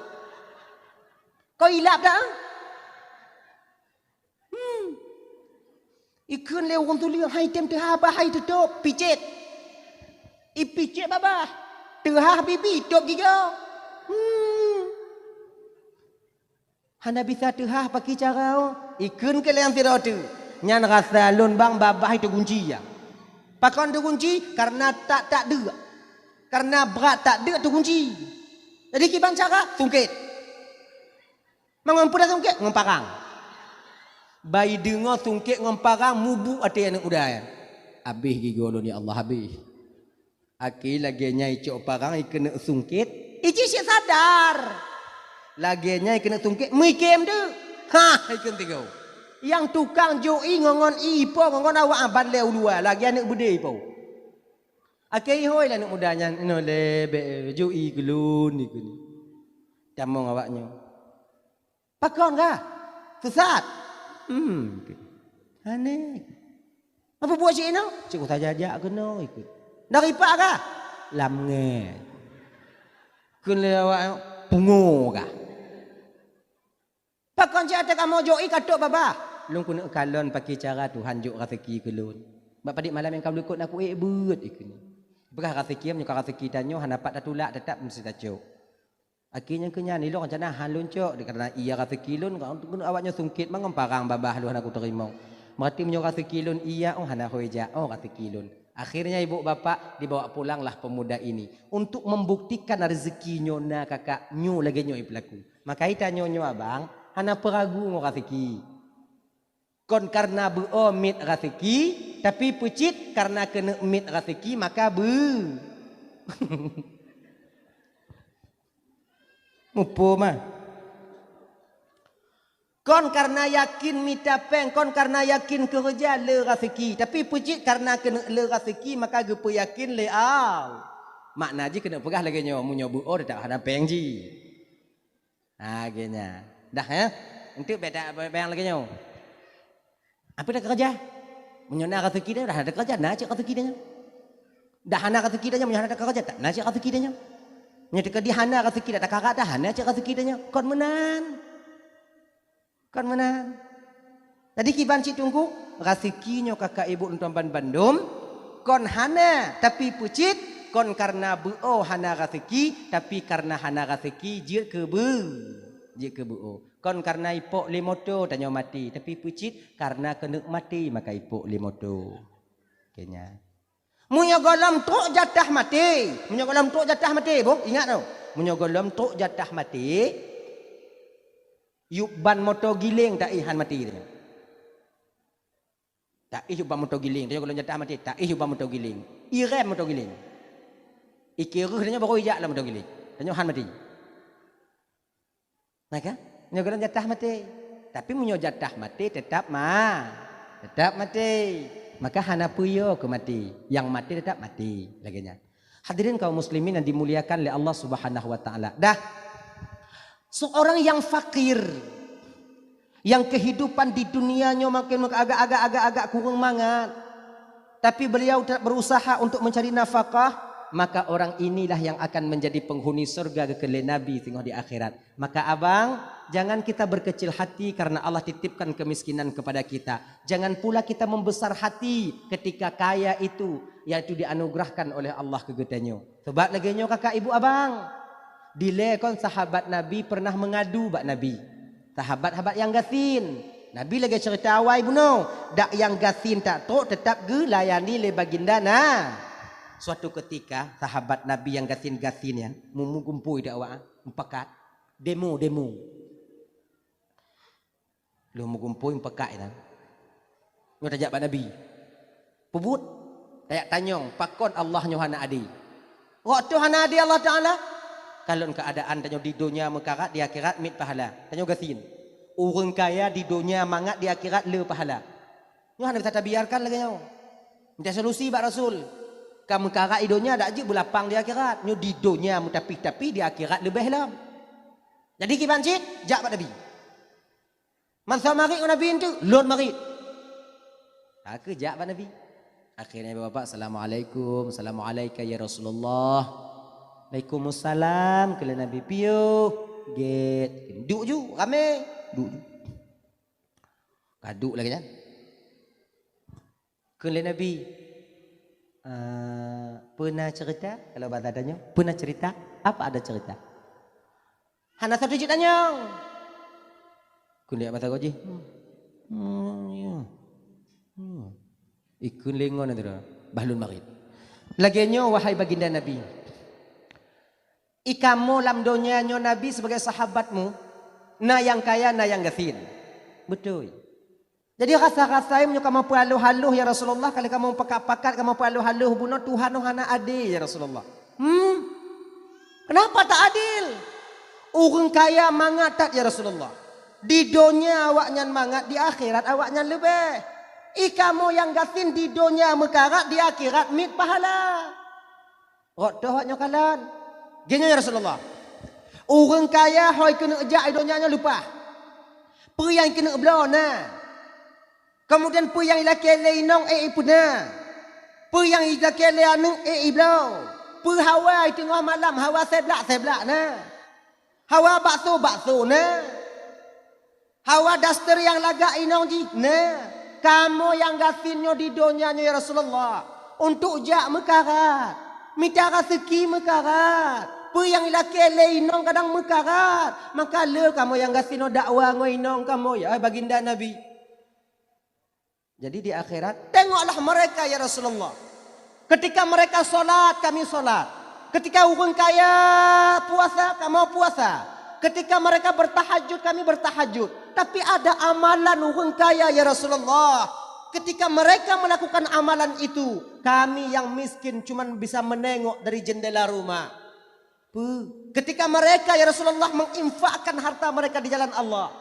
[SPEAKER 3] Kau ilap dah? Ikan lewang tu liang, hai tem tehah bahai tutup, picit. Ipicit baba, tehah bibi, tutup giga. Hana bisa tehah pakai cara, ikan ke liang tidak tu. Nyan rasa lon bang babah itu kunci ya. Pakon tu kunci karena tak dua. Karena berat tak ada tu kunci. Jadi kiban cara sungkit. Mengumpudah sungkit ngomparang. Bayi dengar sungkit ngomparang mubu ati anak udaya. Habis gigolo ni Allah habis. Aki lagi nyai cok parang ikena sungkit. Iji si sadar. Lagi nyai kena sungkit mikem tu. Ha iken tiga. Yang tukang joi ngongon ipo ngongon awak aban leu dua lagi anak bude ipo. Akai hoi lah nak mudanya no lebe jui gelun ni kuni. Camong awaknya. Pakon kah? Sesat. Aneh. Apa buat cik no? Cik kata jajak ke no ikut. Dari pak kah? Lam nge. Kun le awak pungu kah? Pakon cik ada kamu joi katok baba. Lung kuna kalon pakai cara Tuhan juk rezeki gelun. Bapa dik malam yang kau lekut aku buat ikut. Bekah rezeki menyuka rezeki tanyo han dapat datulak tetap mesti tacuk. Akhirnya kenya ni lo rencana han luncuk karena iya rezeki lun kau awaknya sungkit mangomparang babah lu han aku terima. Berarti menyuka rezeki lun iya han hoja rezeki lun. Akhirnya ibu bapa dibawa pulanglah pemuda ini untuk membuktikan rezekinyo na kakak nyu lagi nyu pelaku. Maka itanyo nyu abang hana peragu ngo rezeki. Kon karena beomit rezeki tapi pucit karena kena mit rezeki maka mupo mah. Kon karena yakin mitapeng, kon karena yakin kerja le rezeki tapi pucit karena kena le rezeki maka gepe yakin le au. Makna ji kena pegah lagi nyo munyo buo tak ada peng ji. Ah genya. Dah ya. Untuk beda bayang lagi nyo. Apa dah kerja? Menyona rezeki dia dah ada kerja, nak cek rezeki dia. Dah hana rezeki dia, menyona ada kerja tak? Nak cek rezeki dia. Nyata dia hana rezeki dia tak karat dah, hana cek rezeki dia. Kon menan. Kon menan. Tadi kiban cik tunggu, rezekinyo kakak ibu nonton Bandung, kon hana tapi pucit, kon karena buo hana rezeki, tapi karena hana rezeki jir ke buo. Kon karena ipok limoto tanya mati tapi pucit karena kena mati maka ipok limoto. Kenya. Munyo golom tok jatah mati. Munyo golom tok jatah mati, bong ingat tau. Munyo golom tok jatah mati. Yuk ban moto giling tak ihan mati dia. Tak ihu ba motor giling. Tanya kalau jatah mati. Tak ihu ba motor giling. Irem motor giling. Ikiruh tanya baru ijak lah motor giling. Tanya han mati. Maka tanya kalau jatah mati. Tapi munyo jatah mati tetap mati. Maka hana puyo ke mati. Yang mati tetap mati. Laginya. Hadirin kaum muslimin yang dimuliakan oleh Allah Subhanahu wa taala. Dah. Seorang yang fakir, yang kehidupan di dunianya makin agak kurang mangat, tapi beliau berusaha untuk mencari nafkah, maka orang inilah yang akan menjadi penghuni surga kekele Nabi tengok di akhirat. Maka abang, jangan kita berkecil hati karena Allah titipkan kemiskinan kepada kita. Jangan pula kita membesar hati ketika kaya itu, yaitu dianugerahkan oleh Allah kegetanyo. Sebab lagi nyo kakak ibu abang, dilekon sahabat Nabi pernah mengadu bak Nabi. Sahabat-sahabat yang gasin. Nabi lagi cerita awai buno. Dak yang gasin tak tok tetap gelayani le baginda nah. Suatu ketika sahabat Nabi yang gasin-gasin ya, mumpui dak awak empekat demo. Lu mumpui empekat ya. Nyo tajak bak Nabi. Pebut tayak tanyong pakon Allah nyo hana adi. Waktu hana adi Allah Taala. Kalau keadaan tanya di dunia mekarat di akhirat mit pahala. Tanya gasin. Orang kaya di dunia mangat di akhirat le pahala. Nyo hendak kita biarkan lagi nyo. Minta solusi bak Rasul. Kamu mekarat di dunia dak je berlapang di akhirat. Nyo di dunia tapi di akhirat lebih lah. Jadi kiban cik jak bak Nabi. Man samari Nabi itu lon mari. Tak jak bak Nabi. Akhirnya bapak assalamualaikum, assalamualaikum ya Rasulullah. Waalaikumsalam kala Nabi piyo get duk ju rame duk ju kaduk lagi kan kala Nabi pernah cerita kalau bahasa tanya pernah cerita apa ada cerita hana satu ceritanya kuliah bahasa goji ikun lengon ada bahlun marid laginya wahai baginda Nabi, ikamu lam dunia nyo Nabi sebagai sahabatmu, na yang kaya, na yang gasin. Betul. Jadi rasa-rasaim nyo kamu paluh-haluh ya Rasulullah, kalau kamu pakat-pakat kamu paluh-haluh bunuh Tuhan hana adil ya Rasulullah. Kenapa tak adil? Orang kaya mangat tak ya Rasulullah. Di dunia awaknya mangat, di akhirat awaknya lebih. Ikamu yang gasin di dunia mekarat, di akhirat mit pahala. Rodoh awaknya kalan. Gini ya Rasulullah. Orang kaya hoi kena ejak idonyanya lupa. Pu yang kena blona. Kemudian pu yang ilakele inong ipuna. Pu yang ilakele anu iblo. Pu hawa tengah malam hawa seblak na. Hawa bakso na. Hawa daster yang lagak inong ji na. Kamu yang gasinyo di donyanya ya Rasulullah. Untuk jak mekarat. Minta rezeki mekarat. Apa yang ilakele inong kadang mekarat. Maka le kamu yang gasino dakwah ngo inong kamu ya baginda Nabi. Jadi di akhirat tengoklah mereka ya Rasulullah. Ketika mereka solat kami solat. Ketika orang kaya puasa kamu puasa. Ketika mereka bertahajud kami bertahajud. Tapi ada amalan orang kaya ya Rasulullah. Ketika mereka melakukan amalan itu, kami yang miskin cuman bisa menengok dari jendela rumah. Ketika mereka ya Rasulullah menginfakkan harta mereka di jalan Allah,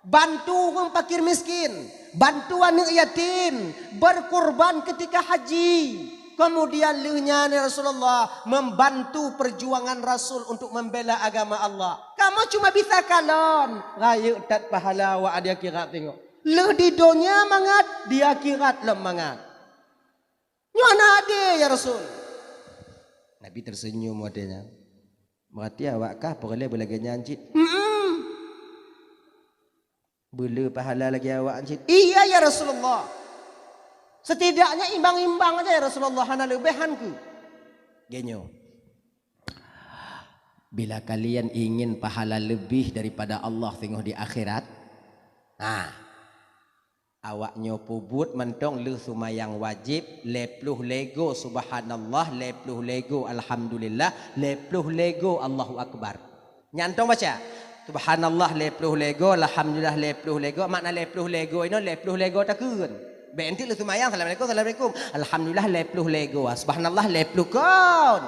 [SPEAKER 3] bantu orang fakir miskin, bantu anak yatim, berkorban ketika haji, kemudian lehnya ya Rasulullah membantu perjuangan Rasul untuk membela agama Allah. Kamu cuma bisa kalon raya tak pahala wa di akhirat tengok. Le di dunia mangat, di akhirat lem mangat. Nyana ade ya Rasul. Nabi tersenyum wadenya. Berarti awakkah boleh lagi nyanjit? Boleh pahala lagi awak nyanjit? Iya ya Rasulullah. Setidaknya imbang-imbang aja ya Rasulullah. Hana lebihanku. Genyo. Bila kalian ingin pahala lebih daripada Allah tengok di akhirat, awaknya pubut mentong le sumayang wajib, lepluh lego subhanallah, lepluh lego alhamdulillah, lepluh lego Allahu akbar. Nyantong baca. Subhanallah lepluh lego, alhamdulillah lepluh lego. Makna lepluh lego ini lepluh lego takun. Benti lu semayang, assalamualaikum, assalamualaikum. Alhamdulillah lepluh lego. Subhanallah lepluh kon.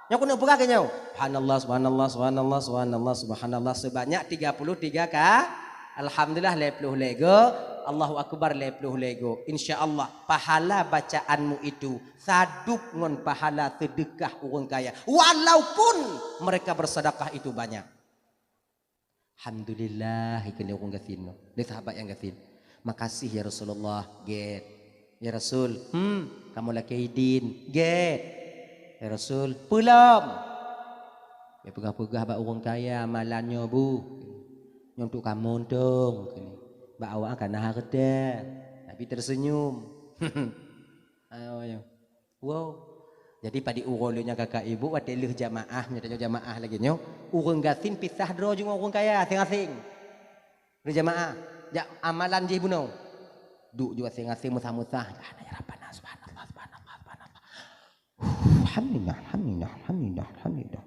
[SPEAKER 3] Nyo kuno buka ke nyo. Subhanallah, subhanallah, subhanallah, subhanallah, subhanallah sebanyak 33 kali. Alhamdulillah lepluh lego. Allahu akbar lepluh lego. Insyaallah pahala bacaanmu itu sadup ngon pahala sedekah orang kaya. Walaupun mereka bersedekah itu banyak. Alhamdulillah ikut orang gasin. Dia sahabat yang gasin. Makasih ya Rasulullah. Get. Ya Rasul. Kamu laki idin. Get. Ya Rasul. Belum. Ya pegah-pegah bak orang kaya amalannya bu. Untuk kamu dong. Bak awak akan harta. Nabi tersenyum. Ayo. Wow. Jadi pada urolonya kakak ibu ada leh jamaah, nyata jamaah lagi nyo. Urang gasin pisah dro jeung orang kaya asing-asing. Leh jamaah. Ya amalan je buno. Duk juga asing-asing musah-musah. Ya Rabbana subhanallah subhanallah subhanallah. Alhamdulillah alhamdulillah alhamdulillah alhamdulillah.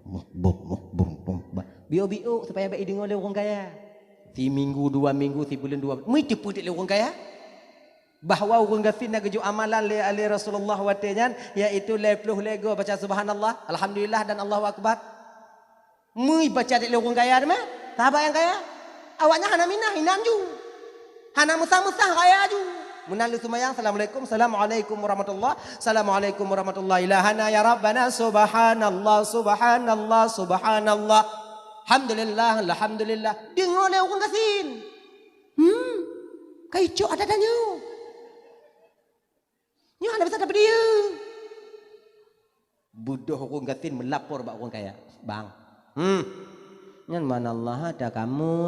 [SPEAKER 3] Bio-bio supaya baik dengar oleh orang kaya. Si minggu, 2 minggu, si bulan 2. Mai cepat oleh orang kaya. Bahawa orang gasin nak keju amalan le Rasulullah watenyan iaitu lepluh lego baca subhanallah, alhamdulillah dan Allahu akbar. Mai baca le orang kaya mah? Sahabat yang kaya. Awaknya hana minah hinan ju. Hana musah-musah kaya ju. Munalu sumayang assalamualaikum assalamualaikum warahmatullah assalamualaikum warahmatullahi ilahana ya rabbana subhanallah subhanallah subhanallah alhamdulillah alhamdulillah dengar le orang gasin. Kaico ada danyo. Nyo ada bisa dapat dia. Budoh orang gatin melapor bak orang kaya. Bang. Nyan mana Allah ada kamu.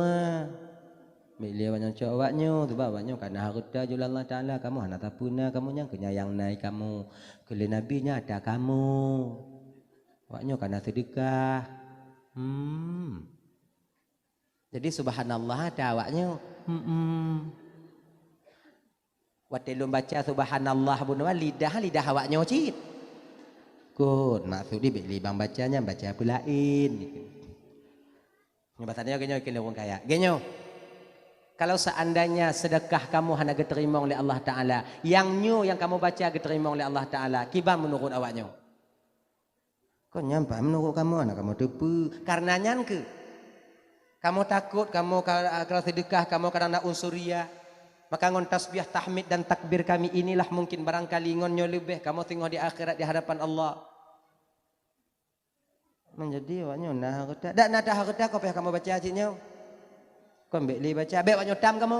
[SPEAKER 3] Bila banyak cok awaknyo tu awaknyo kana harta jul Allah Taala kamu hana tapuna kamu yang kenyayang naik kamu. Kele nabinya ada kamu. Awaknyo kana sedekah. Jadi subhanallah ada awaknyo. Watelum baca subhanallah bunwa lidah awaknya cit. Kod maksud dia beli bang bacanya baca apa lain gitu. Nyabatannya genyo kene orang kaya. Genyo. Kalau seandainya sedekah kamu hanya diterima oleh Allah Taala, yang kamu baca diterima oleh Allah Taala, kibam menurut awaknya. Kau nyampa menurut kamu anak kamu tepu karena nyanke. Kamu takut kamu kalau sedekah kamu karena unsuria. Maka ngon tasbih, tahmid dan takbir kami inilah mungkin barangkali ngonnya lebih kamu tengok di akhirat di hadapan Allah. Menjadi awaknya nah harta. Dak nak harta kau payah kamu baca hajinnya. Kau ambek li baca, ambek awaknya tam kamu.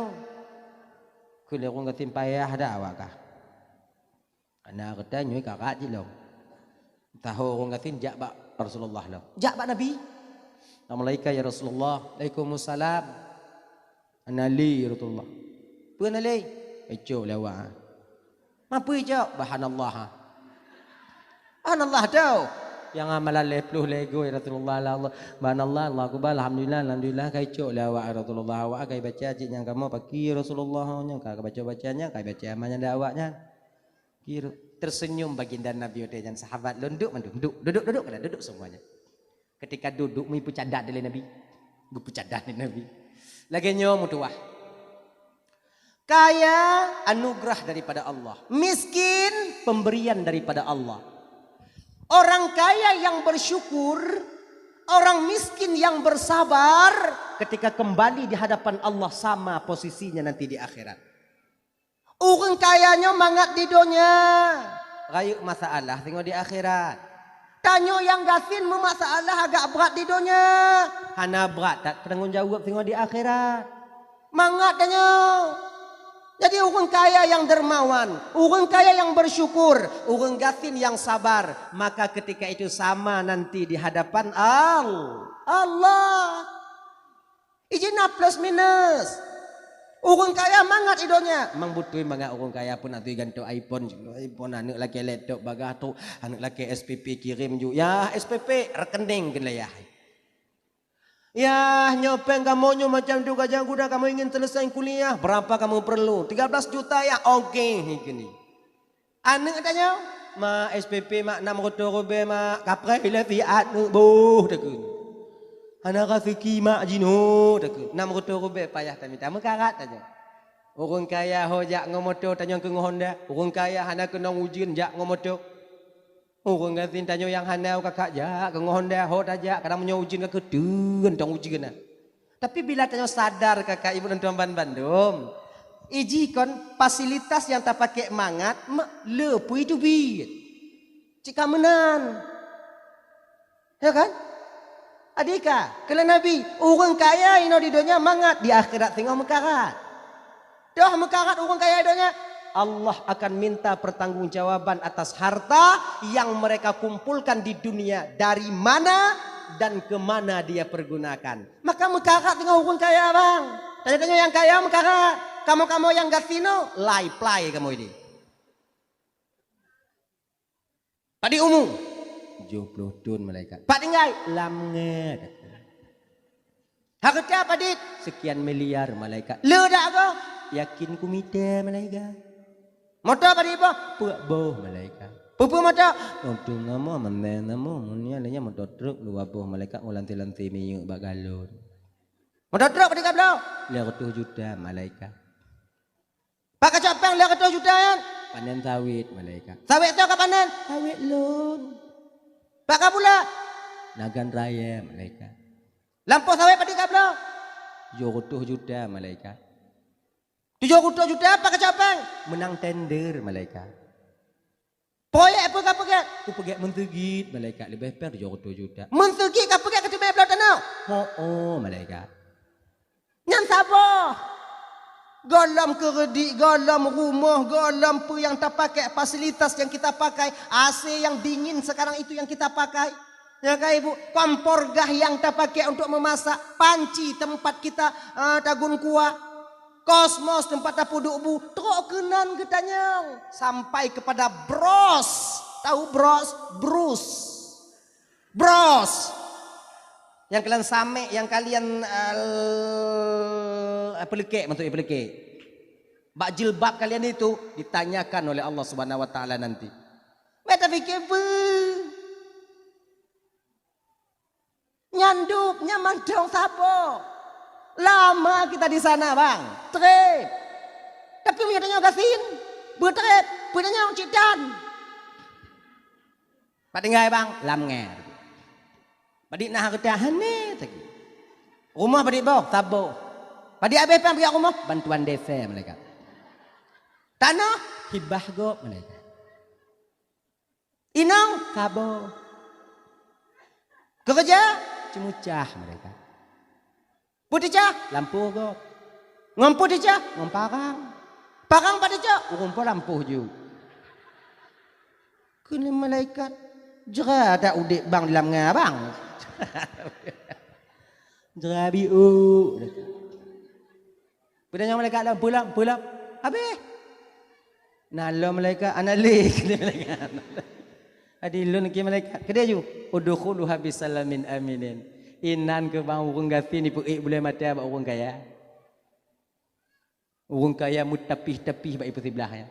[SPEAKER 3] Kule orang gatin payah ada awak kah. Ana harta nyoi kakak je lo. Tahu orang gatin jak bak Rasulullah lo. Jak bak Nabi. Assalamualaikum ya Rasulullah. Waalaikumsalam. Ana li Rasulullah. Pernah leh, ecok lewat. Mampu ecok, bahanallah. Bahanallah tau. Yang amalan lepluh lego ya Rasulullah Allah. Bahanallah, Allah akbar, alhamdulillah, alhamdulillah. Kau ecok lewat Rasulullah awak. Kau baca ajit yang kamu pakai Rasulullah. Kau baca bacanya, kau baca amannya dakwahnya. Tersenyum baginda Nabi dan sahabat. Duduk semuanya. Ketika duduk, mu pucadat dari Nabi. Mu pucadat dari Nabi. Lagi nyom mutuah. Kaya anugerah daripada Allah. Miskin pemberian daripada Allah. Orang kaya yang bersyukur, orang miskin yang bersabar ketika kembali di hadapan Allah sama posisinya nanti di akhirat. Orang kayanya mangat di dunia, rayu masalah tengok di akhirat. Tanyo yang gasin masalah agak berat di dunia, hana berat tak tanggung jawab tengok di akhirat. Mangat tanyo. Jadi orang kaya yang dermawan, orang kaya yang bersyukur, orang gatin yang sabar, maka ketika itu sama nanti di hadapan Allah. Ijina plus minus. Orang kaya mangat idonya. Mang butuh mangat orang kaya pun nanti gantung iPhone anak laki laptop bagah tu, anak laki SPP kirim juga. Ya SPP rekening kena ya. Ya nyopeng kamu macam tu gajah kuda kamu ingin selesai kuliah berapa kamu perlu 13 juta ya okey gini. Anak katanya ma SPP mak 600 rupiah mak kapre bila fiat buh takun. Anak rafiki mak jino takun 600 rupiah payah kami tamu karat aja. Orang kaya ho jak ngomoto tanya ke Honda. Orang kaya hana kena ujin jak ngomoto. Orang gatin tanya yang hana kakak jak ke Honda ho tajak kadang menyo ujin ke kedun tong ujin. Tapi bila tanya sadar kakak ibu dan tuan Bandung, iji kon fasilitas yang tak pakai mangat lepui itu bit. Cika menan. Ya kan? Adika, kalau Nabi, orang kaya ino di dunia mangat, di akhirat tengok mekarat. Dah mekarat orang kaya idonya, Allah akan minta pertanggungjawaban atas harta yang mereka kumpulkan di dunia. Dari mana dan kemana dia pergunakan. Maka mekarat tengok orang kaya bang. Tanya-tanya yang kaya mekarat. Kamu-kamu yang gasino, play kamu ini. Padi umum. 70 tun malaikat. Pak tinggal lamnget. Harta apa dik? Sekian miliar malaikat. Le dak ke? Yakin ku mite malaikat. Motor apa dik apa? Puak boh malaikat. Pupu motor. Untuk nama mana nama munia lanya motor truk luar boh malaikat ngulanti-lanti miyuk bak galon. Motor truk apa dik kablo? 200 juta malaikat. Pak kacapang 200 juta kan? Panen sawit malaikat. Sawit tu kapan panen? Sawit lun. Pak pula Nagan Raya malaikat. Lampu sawit pada kablo 700 juta malaikat. 700 juta apa kecapang? Menang tender malaikat. Proyek apa kau pergi? Aku pergi mentegit malaikat lebih per 700 juta. Mentegit kau pergi ke tempat belah tanah? Oh malaikat. Nyan siapa? Galam kredit, galam rumah, galam apa yang tak pakai, fasilitas yang kita pakai, AC yang dingin sekarang itu yang kita pakai. Ya kan ibu, kompor gas yang tak pakai untuk memasak, panci tempat kita tagun kuah, kosmos tempat dapur bu, teruk kenan ketanya sampai kepada bros, tahu bros, bros. Yang kalian same, yang kalian pelekek, maksudnya pelekek. Bak jilbab kalian itu ditanyakan oleh Allah Subhanahu wa taala nanti. Meta fikir apa? Nyanduk, nyaman dong sapa? Lama kita di sana, Bang. Trip. Tapi punya tanya gasin. Betrip, punya orang cidan. Patinggai, Bang, lamnger. Padik nak harta hane lagi. Rumah padik bau, tabo. Padik habis pang pergi rumah, bantuan desa mereka. Tanah hibah go mereka. Inang tabo. Kerja cemucah mereka. Putih cah lampu go. Ngompu di cah ngomparang. Parang pada cah urung pun lampu ju. Kena malaikat jera tak udik bang dalam ngabang. Jerabi Pedanya malaikat dah pulang. Habis. Nalo malaikat analik dia malaikat. Adilun ki malaikat. Kedai ju. Udkhulu habisalamin aminin. Inan ke bang urang gafi ni puik boleh mati abak urang kaya. Urang kaya mutapih-tapih bak ipu sebelahnya.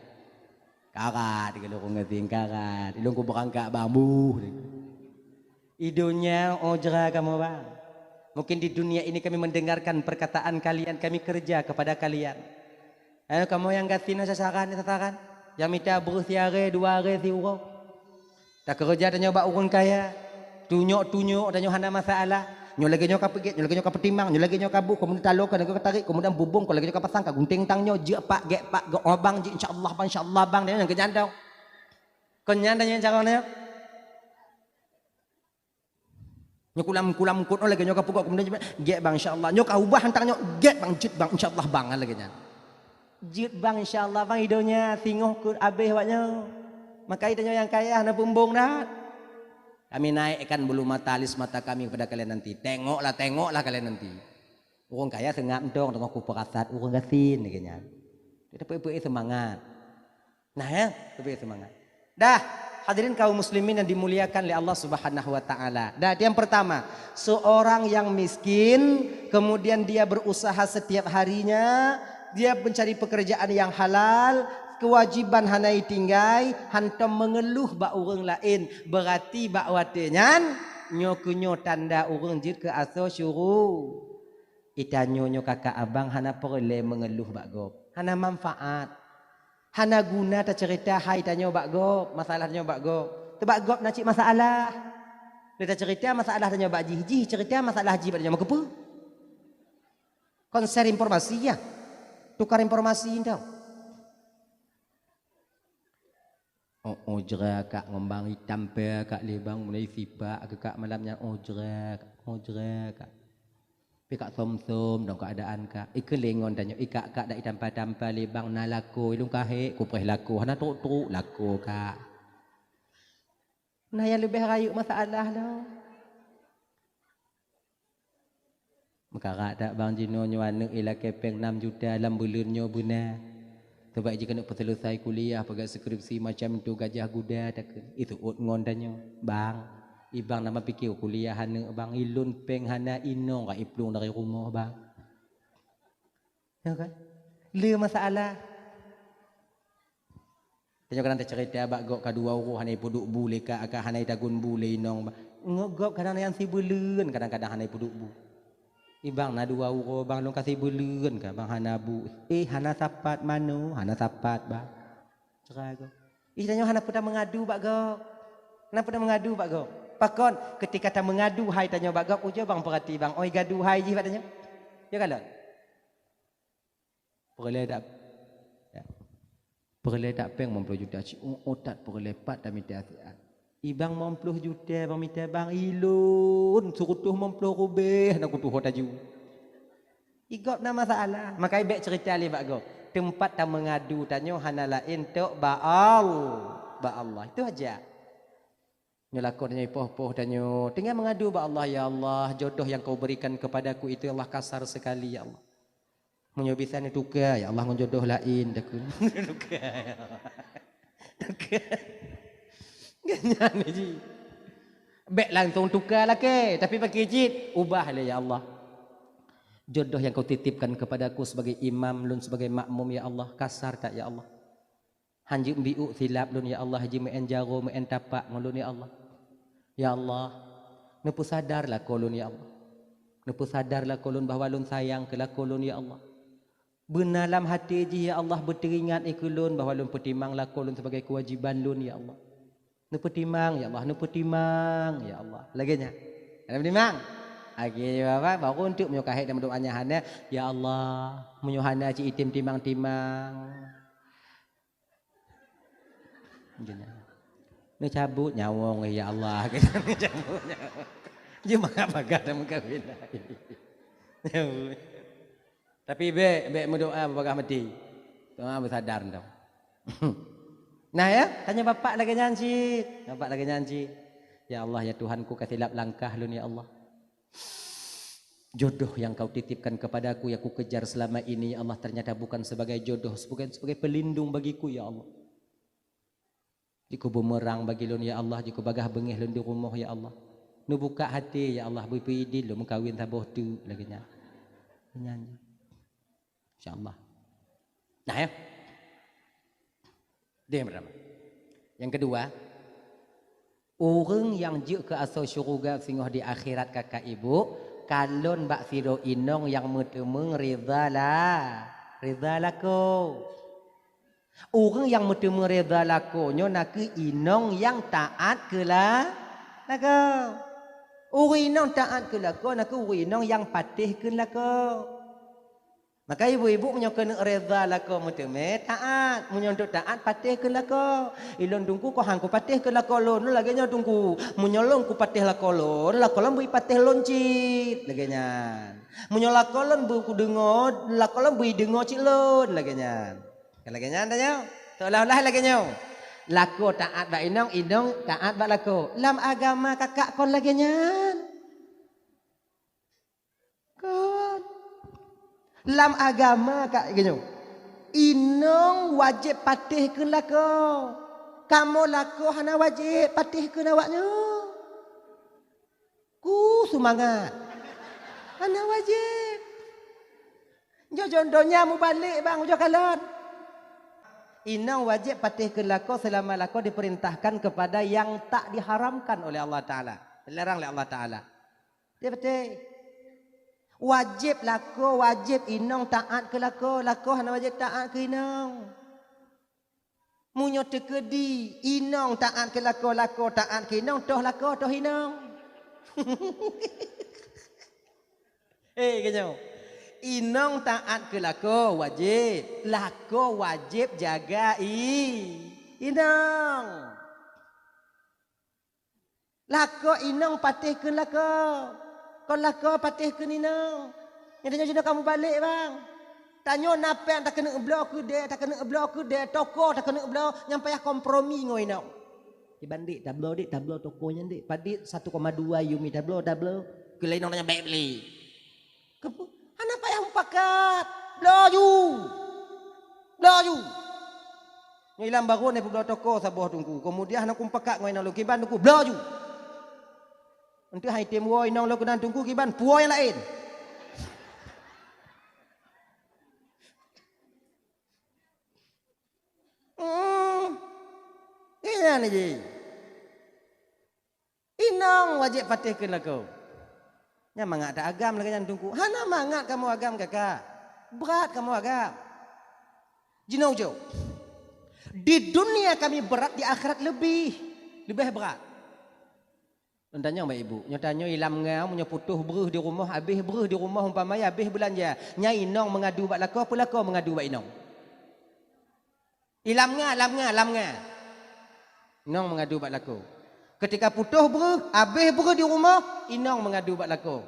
[SPEAKER 3] Karat kalau urang gafi karat. Ilung ku berangkat bambu. Idonya ojra kamu bang. Mungkin di dunia ini kami mendengarkan perkataan kalian, kami kerja kepada kalian. Kamu yang gatina sasaran, yang minta bersiare 2 hari siurau. Tak kerja tanya bak urang kaya. Tunyuk tanya hana masalah. Nyo lagi nyo ka pegit, nyo lagi nyo ka petimang, nyo lagi nyo ka bu, kemudian talok ka tarik, kemudian bubung, kalau lagi nyo ka pasang ka gunting tang nyo, je pak, ge pak, ge obang, je insyaallah bang, dia yang kejandau. Kenyan tanya caranya. Nyo kulam kut lagi nyo ka pukul kemudian get bang insyaallah nyo ka ubah hantar nyo get bang jut bang insyaallah bang lagi nya jut bang insyaallah bang idonya tingoh kut abeh waknya maka idonya yang kaya hana bumbung dah kami naikkan bulu mata alis mata kami kepada kalian nanti tengoklah kalian nanti urang kaya sengap dong tengok ku perasat urang gasin lagi nya tapi semangat nah ya tapi semangat dah. Hadirin kaum muslimin yang dimuliakan oleh Allah Subhanahu wa taala. Dan yang pertama, seorang yang miskin kemudian dia berusaha setiap harinya, dia mencari pekerjaan yang halal, kewajiban hanai tinggai, hantam mengeluh bak urang lain, berarti bak watenyan nyo kunyo tanda urang jid ke aso syuru. Itanyonyo kakak abang hana perle mengeluh bak gop. Hana manfaat. Hana guna ta cerita hai tanyo bak gop, masalah tanyo bak gop. Tu bak gop nak cik masalah. Dia tak cerita masalah tanyo bak ji cerita masalah ji bak tanyo makepe. Konser informasi ya. Tukar informasi tau. Ojra kak ngembang hitam pe kak lebang mulai sipak kak malamnya ojra kak. Kak som-som dong keadaan kak ike lengon tanya ika kak dak tampa-tampa lebang na lako ilung kahe ku preh lako hana truk lako kak nah yang lebih rayu masalah dah maka tak bang jino nyuane ila kepeng 6 juta dalam bulan nyo buna sebab jika nak selesai kuliah pakai skripsi macam tu gajah guda tak itu ut ngon tanya bang ibang nama fikir kuliah hana bang ilun peng hana inong ka iplung dari rumah bang. Ya kan? Le masalah. Tanya kan cerita bak gok kadua urus hana puduk bu leka aka hana tagun bu le inong. Ngok kadang yang si beleun kadang-kadang hana puduk bu. Ibang na dua urus bang long kasih beleun ka bang hana bu. Hana sapat mano, hana sapat bang. Cerai go. Tanya hana pernah mengadu bak gok. Hana pernah mengadu bak gok. Pakon ketika tak mengadu hai tanya bak gap uja bang perhati bang oi gadu hai ji tanya ya kalau perle tak peng 50 juta ci otat perle pat dah minta asiat ibang 50 juta bang minta bang ilun surutuh 50 rubeh nak kutuh taju igop na masalah makai bek cerita li bak gap tempat tak mengadu tanya hana lain tok ba Allah itu aja. Nyelakon tanya poh-poh tanya tinggal mengadu ba Allah ya Allah jodoh yang kau berikan kepadaku itu Allah kasar sekali ya Allah. Munyo bisa ni tukar ya Allah ngon jodoh lain dak tukar ya Allah. Tukar. Ganyan ni ji. Bek langsung tukar lah ke tapi pakai jid ubah lah ya Allah. Jodoh yang kau titipkan kepadaku sebagai imam lun sebagai makmum ya Allah kasar tak ya Allah. Hanji mbiu silap lun ya Allah haji men jaro men tapak ngulun ya Allah. Ya Allah, nepu sadarlah kolon ya Allah. Nepu sadarlah kolon bahawa lun sayang ke kolon ya Allah. Benalam hati ji ya Allah berteringat ikulun bahawa lun petimanglah kolon sebagai kewajiban lun ya Allah. Nepu timang ya Allah, nepu timang ya Allah. Laginya. Ada timang? Lagi apa? Baru untuk menyukai dan doanya hana ya Allah, menyuhana ci itim timang-timang. Jangan. Ni cabut nyawong ya Allah kita ni cabut nyawong. Cuma apa kata mengkawin lagi. Tapi be berdoa bagah mati. Doa bersadar dong. Nah ya, tanya bapak lagi nyanyi. Bapak lagi nyanyi. Ya Allah ya Tuhanku kasih lap langkah lun ya Allah. Jodoh yang kau titipkan kepadaku yang ku kejar selama ini ya Allah ternyata bukan sebagai jodoh, sebagai pelindung bagiku ya Allah. Jika bumerang bagi lun ya Allah, jika bagah bengih lun di rumah ya Allah. Nu buka hati ya Allah, bipidi lu mengkawin tabuh tu lagi nyanyi. Insya-Allah. Nah ya. Dia yang pertama. Yang kedua, orang yang juk ke asal syurga singoh di akhirat kakak ibu, kalon bak siro inong yang mutemeng ridalah ko. Orang yang mutemeng ridalah ko nyo nak inong yang taat kelah lako. Orang inong taat kelah ko nak inong yang patih kelah ko. Maka ibu-ibu menyokan reza lako muteme taat, menyontok taat patih ke lako. Ilon tungku ko hangku patih ke lako lon lagi nya tungku. Menyolong ku patih lako lon bui patih loncit lagi nya. Menyolak lon bu ku dengo, lako lon bui dengo cik lon lagi nya. Lagi nya tanya. Seolah-olah lagi nya. Lako taat ba inong taat ba lako. Lam agama kakak kon lagi nya. Dalam agama kak gini. Inong wajib patih ke lako. Kamu lako hana wajib patih ke awaknya. Ku semangat. Hana wajib. Jo jondonya mu balik bang jo kalon. Inong wajib patih ke lako selama lako diperintahkan kepada yang tak diharamkan oleh Allah Taala. Dilarang oleh Allah Taala. Dia betul. Wajib lako, wajib inong taat ke lako. Lako hana wajib taat ke inong. Munyo tekedi, inong taat ke lako, lako taat ke inong, toh lako, toh inong. Kenyo. Inong taat ke lako, wajib. Lako wajib jaga inong. Lako inong patih ke lako. Kau lako patih ke inong. Yang tanya kamu balik bang. Tanya napa tak kena blok ke dia, tak kena blok ke dia, toko tak kena blok, yang payah kompromi ngoi nau. Dibandik tablo tokonya ndik. Padit 1,2 Yumi tablo. Ke lain orang baik beli. Kepu, ana payah pakat. Bloju. Ngilang baru ni pula toko sabuh tunggu. Kemudian aku pakat ngoi nau kiban tunggu bloju. Untuk hai tim woi nau lo kena tunggu kiban puo yang lain. Ini je. Inong wajib patih ke lagu. Nya mangat ada agam lagi yang tunggu. Hana mangat kamu agam kakak. Berat kamu agam. Jinaujo. Di dunia kami berat, di akhirat lebih berat. Tanya mbak ibu, nyatanya ilam ngau punya putuh beruh di rumah, habis beruh di rumah umpamanya habis belanja. Nya inong mengadu bak lako, apa lako mengadu bak inong. Ilam ngah. Inong mengadu bak lako. Ketika putuh beruh, habis beruh di rumah, inong mengadu bak lako.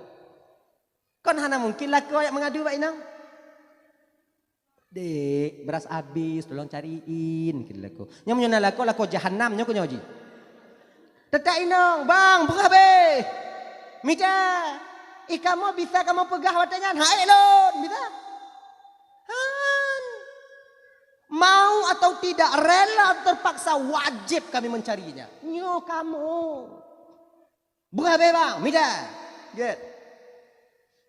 [SPEAKER 3] Kan hana mungkin lako yang mengadu bak inong. Dek, beras habis, tolong cariin gitu lako. Nya menyana lako jahanam nya ko nyoji. Tetak inong, bang, beruh habis. Mija, kamu bisa kamu pegah watangan, hai lon, bisa. Mau atau tidak, rela terpaksa, wajib kami mencarinya. Nyo kamu. Berabe bang, mida. Get.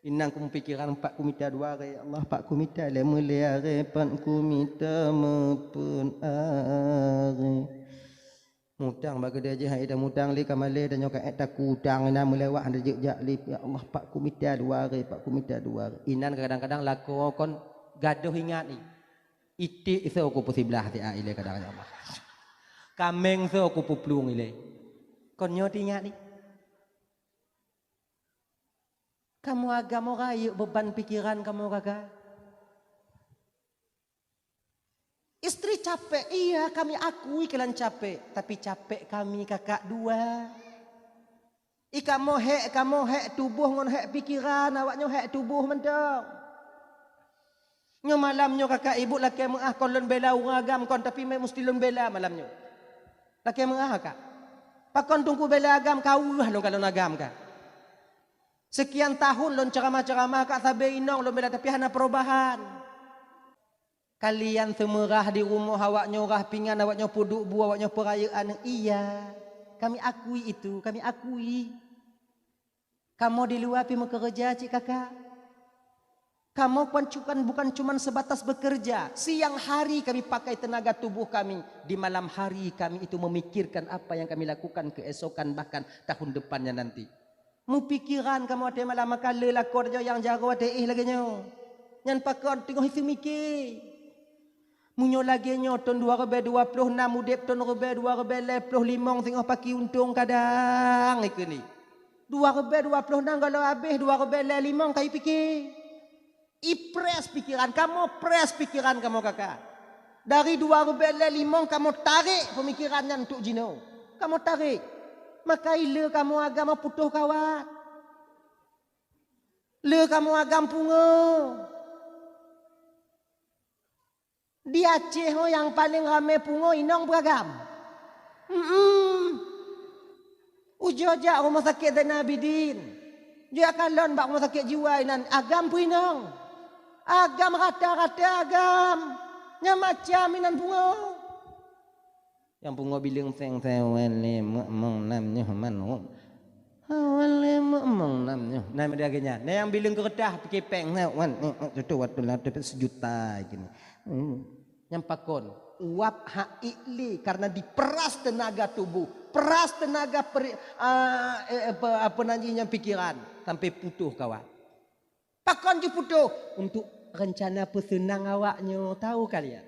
[SPEAKER 3] Inang ku pikiran pak ku minta dua hari. Allah pak ku minta le mulia pan ku minta mepun are. Mutang bagi dia je hai dah mutang li kamale dan nyoka eta kudang na melewat anda jejak li. Ya Allah pak ku minta dua hari, pak ku minta dua hari. Inan kadang-kadang laku kon gaduh ingat ni. Iti itu aku posibelah ti ile kadang-kadang Allah. Kameng tu aku puplung ile. Kon nyoti ingat ni. Kamu agama raya beban pikiran kamu kakak. Istri capek, iya kami akui kalian capek. Tapi capek kami kakak dua. Kamu hek tubuh ngon hek pikiran. Awaknya hek tubuh mentang. Nyo malamnya kakak ibu laki mengah kon lon bela orang agam kon tapi mesti lon bela malamnya. Laki mengah kak. Pakon tunggu bela agam kau lah lon kalau agam kak. Sekian tahun lon ceramah-ceramah kak sabe inong lon bela tapi hana perubahan. Kalian semerah di rumah awaknya rah pingan awaknya puduk bu awaknya perayaan. Iya, kami akui itu, kami akui. Kamu di luar pergi bekerja cik kakak. Kamu bukan cuma sebatas bekerja. Siang hari kami pakai tenaga tubuh kami. Di malam hari kami itu memikirkan apa yang kami lakukan keesokan bahkan tahun depannya nanti. Mu pikiran kamu ada malam makala lakor yang jago ada lagi nyo. Yang pakon tengok itu mikir. Munyo lagi nyo tahun 2026 udip tahun 2025 tengok pakai untung kadang iku ni. 2026 kalau habis 2025 kai fikir. Ipres pikiran kamu, pres pikiran kamu kakak. Dari 2005 kamu tarik pemikirannya untuk jino. Kamu tarik. Maka ile kamu agama putuh kawat. Le kamu agam pungo. Di Aceh yang paling ramai pungo inong beragam. Ujojak rumah sakit Zainal Abidin. Dia kalon bak rumah sakit jiwa inan agam pun inong. Agam rata-rata agam. Nya macam inan bunga. Yang bunga bilang seng wale mong namnya man. Wale mong namnya. Nama dia gini. Nah yang bilang keredah pakai peng wan itu waktu lah dapat 1 juta gini. Yang pakon uap haili karena diperas tenaga tubuh, peras tenaga apa nantinya pikiran sampai putuh kawan. Pakon je putus untuk rencana pesenang awaknya, tahu kalian?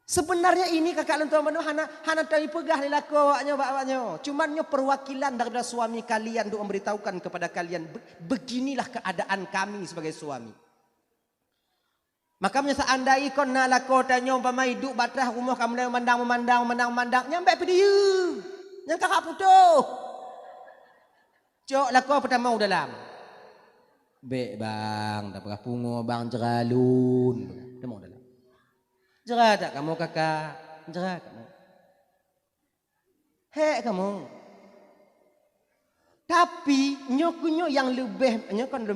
[SPEAKER 3] Sebenarnya ini kakak lentuan manu hana tahu pegah lelaku awaknya. Cuman nyo perwakilan daripada suami kalian untuk memberitahukan kepada kalian beginilah keadaan kami sebagai suami. Makanya seandainya kon nak lako tanya umpama hidup batas rumah kamu memandang nyampe pada you. Yang kakak putus. Cok lako pertama dalam. Bek bang, tak pernah pungo bang jeralun. Temu dalam. Jerah tak kamu kakak? Jerah kamu. Hek kamu. Tapi nyokunyo yang lebih, nyokon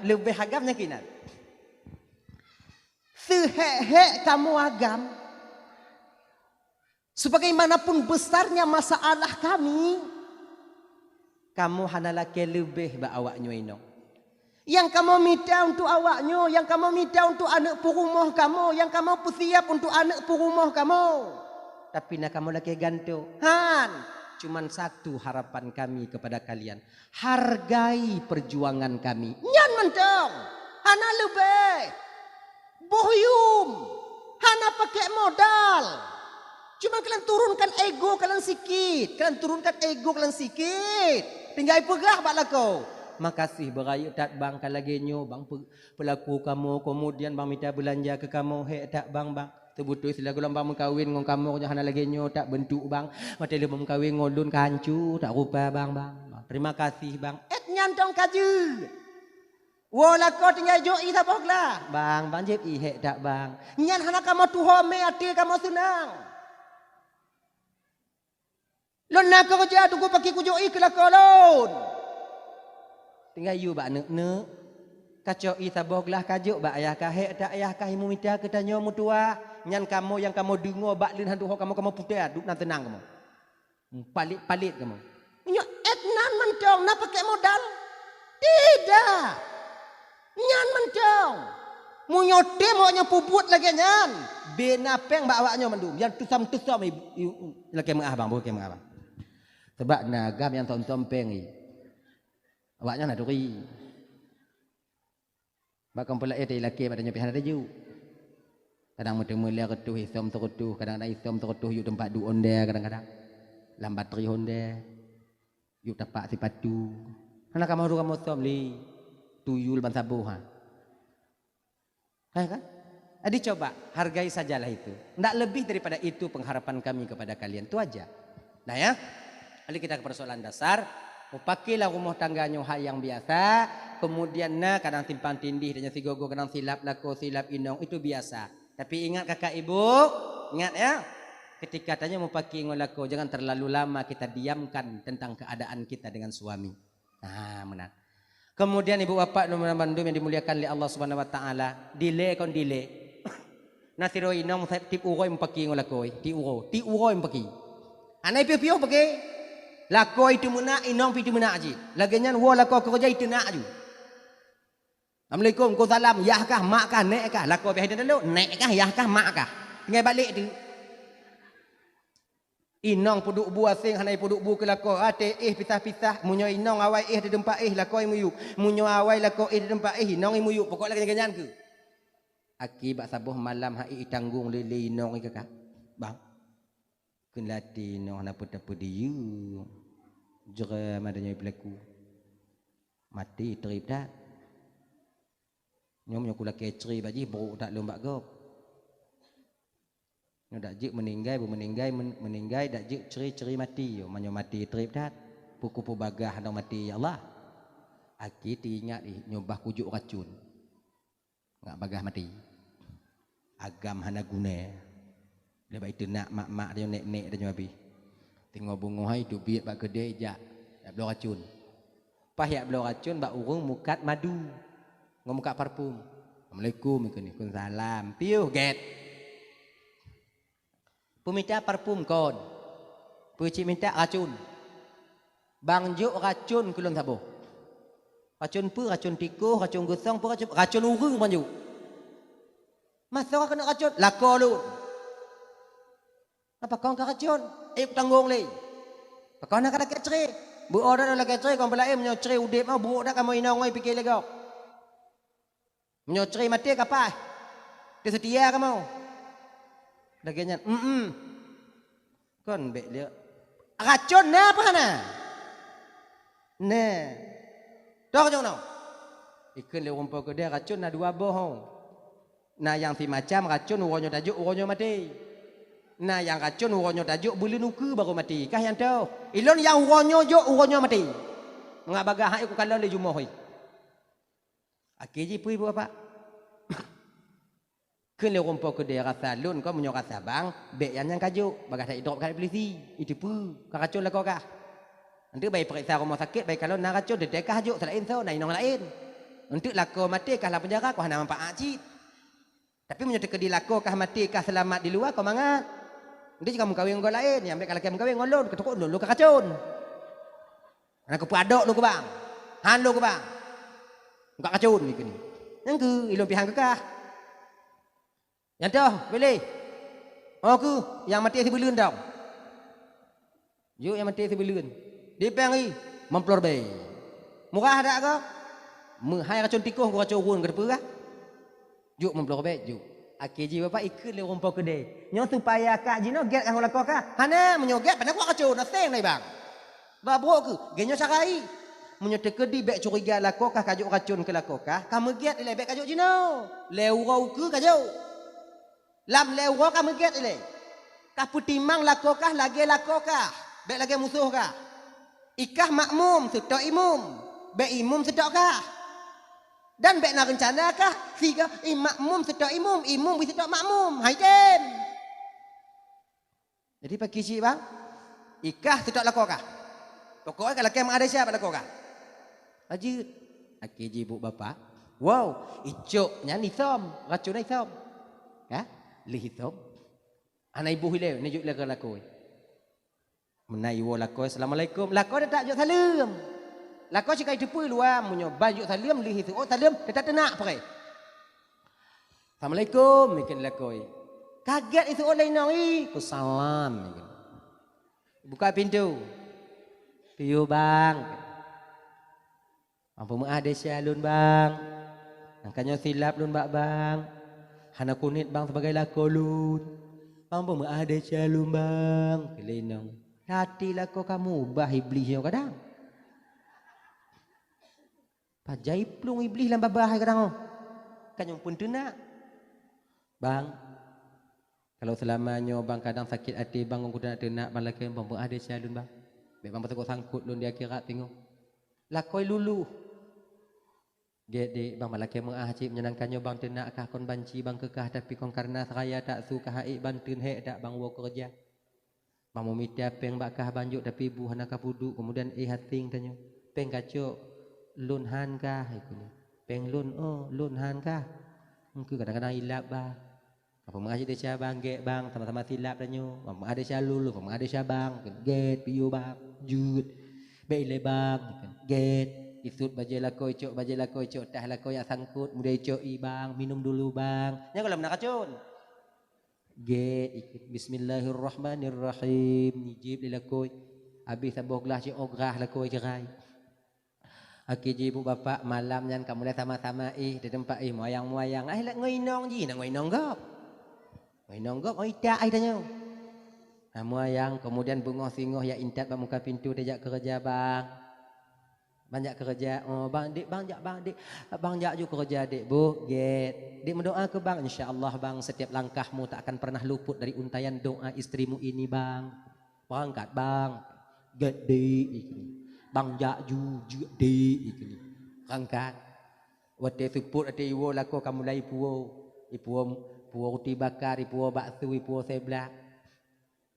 [SPEAKER 3] lebih agamnya kina. Sehek kamu agam. Sebagaimanapun besarnya masalah kami, kamu hanalake lebih ba awaknya ino. Yang kamu minta untuk awaknya, yang kamu minta untuk anak perumah kamu, yang kamu bersiap untuk anak perumah kamu. Tapi nak kamu lagi gantung. Cuman satu harapan kami kepada kalian. Hargai perjuangan kami. Nyan mentong. Hana lebih. Bohyum. Hana pakai modal. Cuma kalian turunkan ego kalian sikit. Kalian turunkan ego kalian sikit. Tinggal pegah bak kau. Makasih berayu tak bang kalagenyo bang pelaku kamu kemudian bang minta belanja ke kamu tak bang terbutuh sila gulam bang mengkawin ngong kamu hana lagenyo tak bentuk bang mati lu mengkawin ngolun kancu tak rupa bang terima kasih bang nyantong kaju wala kau tinggal joi tak boklah bang jep tak bang nyan hana kamu tuhome ati kamu senang lon nak kerja tunggu pakai kujoi ke lakolon tinggal you bak nek kacau i taboglah kajuk bak ayah kah tak ayah kah imu minta ke tanya mutua nyan kamu yang kamu dengar bak lin hantu kamu putih duk nan tenang kamu palit kamu nyo etnan mentong nak pakai modal tidak nyan mentong mu nyote maunya puput lagi nyan benapeng bak awaknya mandum yang tusam lagi mengah bang bukan mengah bang sebab nagam yang tom-tompeng i awaknya nak duri. Bakam pula dia laki pada nyopi hana ju. Kadang mula ketuh hisom terutuh, kadang ada hisom terutuh yuk tempat du onde kadang-kadang. Lambat tri onde. Yuk tapak sipatu. Hana kamu ru kamu som li. Tuyul ban sabuh ha. Kan? Adi coba hargai sajalah itu. Tidak lebih daripada itu pengharapan kami kepada kalian. Itu aja. Nah ya. Kali kita ke persoalan dasar. Pakailah rumah tangganya hal yang biasa. Kemudian kadang timpang tindih dan sigogo kadang silap lako silap inong itu biasa. Tapi ingat kakak ibu, ingat ya. Ketika tanya mau pakai ngolako jangan terlalu lama kita diamkan tentang keadaan kita dengan suami. Benar. Kemudian ibu bapak nomor bandum yang dimuliakan oleh Allah Subhanahu wa taala, delay. Nasiro inong tip uroi mau pakai ngolako, ti uroi mau pakai. Anai piu pakai. Lako itu mena inong itu mena aji. Laginya wo lako kerja itu nak aju. Assalamualaikum, salam, yah kah, mak kah, nek kah? Lako pihak dulu, nek kah, yah kah, mak kah? Tinggal balik tu. Inong puduk buah sing hanai puduk bu ke lako. Ate pisah-pisah, munyo inong awai di tempat lako imuyu. Munyo awai lako di tempat inong imuyu. Pokok lagi ganyan ke. Akibat sabuh malam hai tanggung lele inong ikak. Bang. Kenlati no hana put diu jera madanya pelaku mati trip dah nyom nyokula kecri baji bro tak lomba gop no dak jik meninggai dak jik ceri mati yo manyo mati trip dah puku bagah handang mati ya Allah aki ingat nyobah kujuk racun ngak bagah mati agam hana guna. Lepas itu nak mak dia nek dia habis. Tengok bunga hai tu biat bak kedai jak. Tak belum racun. Pas yak belum racun bak urung mukat madu. Ngomukat parfum. Assalamualaikum ikut ni. Salam. Piuh get. Peminta parfum kon. Pucik minta racun. Bang juk racun kulun sabuh. Racun pu, racun tikus, racun gusang pu, racun urung bang juk. Masa orang kena racun lako lu. Apa kau nak racun? Tanggung leh. Kau nak ada keceri. Buat dah lagi cerai kau belai menyoceri udip mau buruk dah kamu ina ngoi fikir lagi. Menyoceri mati kapai? Dia setia kamu. Lagi nyan. Kon bek dia. Racun na apa na? Nah. Dah kau nak. Ikan le rumput ke dia racun na dua bohong. Nah yang si macam racun uronyo tajuk uronyo mati. Nah yang racun uronyo tajuk bulu nuku baru mati. Kah yang tahu? Ilon yang uronyo jo uronyo mati. Ngak bagah hak aku kalau le jumoh hoi. Akiji pui bu apa? Ke le rumput ke dia rasa lun kau menyo rasa bang, bek yang kajuk bagah tak drop kat polisi. Itu pu, ka racun lah kau kah. Nanti bayi periksa rumah sakit, bayi kalau nak racun dia kah juk selain so, naik nong lain. Untuk lako mati kah lah penjara kau hana manfaat cit. Tapi menyo teka di lako kah mati kah selamat di luar kau mangat. Nanti jika mengkawin kau lain, yang baik kalau kau mengkawin ngolon, ketukuk lu ka racun. Nak ke padok lu ke bang. Han lu ke bang. Engkau racun ni kini. Yang ke ilmu pihang kekah. Yang tu boleh. Oh ku yang mati si belun tau. Yuk yang mati si belun. Di pengi memplor bay. Murah tak ke? Hai racun tikus ku racun urun ke depan kah? Yuk memplor bay yuk. Akiji bapa ikut le rumput kedai. Nyo supaya kak jino get kah lakok kah? Hana menyoget pada ku racun naseng nai bang. Ba bro ke? Genyo sarai. Menyo tekedi bek curiga lakok kah kajuk racun ke lakok kah? Kamu get le bek kajuk jino. Leurau ke kajuk. Lam leuro kamu get ile. Kah putimang lakokah lagi lakokah. Bek lagi musuh kah. Ikah makmum setok imum. Bek imum setok kah. Dan bek nak rencana kah. Siga makmum setok imum. Imum setok makmum. Hai tem. Jadi pagi cik bang. Ikah setok lakokah. Pokoknya kalau kem ada siapa lakokah. Haji. Aki ibu bapa. Wow. Icoknya nisom. Racunnya nisom. Ya. Lihitom. Anak ibu hilang. Ni juk laga lakoi. Menai wo lakoi. Assalamualaikum. Lakoi dia tak juk salam. Lakoi cikai tepu luar. Menyoba juk salam. Lihitom. Oh salam. Dia tak tenak pakai. Assalamualaikum. Mikin lakoi. Kaget itu oleh nari. Ku salam. Buka pintu. Piu bang. Apa mu ada syalun bang. Angkanya silap lun bang. Hana kunit bang sebagai lakolun. Bang pun ada calon bang. Kelenong. Hati lako kamu ubah iblis yang kadang. Pajai plung iblis dalam babah kadang. Kan yang pun tenak. Bang. Kalau selamanya bang kadang sakit hati bang. Aku nak tenak bang laki bang pun ada calon bang. Biar bang pasal kau sangkut lun di akhirat tengok. Lakoi lulu. Dia bang malaki mengah cik menyenangkannya bang tenak kah kon banci bang kekah tapi kon karena saya tak suka haik bang tun hek tak bang wo kerja. Bang mau minta peng bakah banjuk tapi ibu hana ka puduk kemudian hating tanya. Peng kacok lun han kah ikuni. Peng lun oh lun han kah. Engku kadang-kadang hilap bah. Apa mengaji dia bang get bang sama-sama silap tanya. Bang ada sia lulu bang ada sia bang get piu bang jut. Baik bang get isut baju lakoi cok tah lakoi yang sangkut mudah cok bang minum dulu bang nya kalau nak racun get ikut bismillahirrahmanirrahim nijib lakoi habis sambuh gelas cok ograh lakoi cerai akiji ibu bapa malam nyan kamu dah sama-sama di tempat moyang-moyang lek ngoinong ji nak ngoinong gop oi tak tanya moyang kemudian bungoh singoh ya intat bang muka pintu dia kerja bang. Banyak kerja. Oh bang dik bang jak juga kerja dik bu. Get. Dik mendoa ke bang insya-Allah bang setiap langkahmu tak akan pernah luput dari untayan doa istrimu ini bang. Berangkat bang. Get dik ikni. Bang jak ju dik ikni. Berangkat. Wate support ate iwo lako kamu lai puo roti bakar, puo bakso, puo seblak.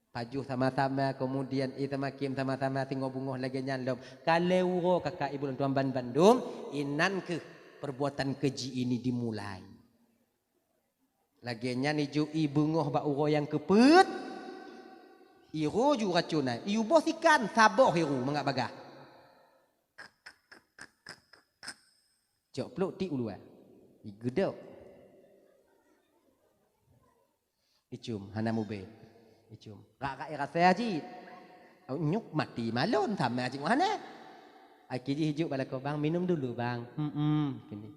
[SPEAKER 3] Pajuh sama-sama kemudian itamakim sama-sama tengok bungoh lagi nyalom. Kalau uro kakak ibu tuan Bandung inan ke perbuatan keji ini dimulai. Lagi nyan iju ibungoh ba uro yang keput. Iro ju racunai. Iu bos ikan saboh iru mengak bagah. Cok peluk ti ulu ah. Igedok. Icum hana mube. Icum. Rak rasa haji. Nyuk mati malon sama cik mana. Akhirnya hijau balik kau bang minum dulu bang. Gini.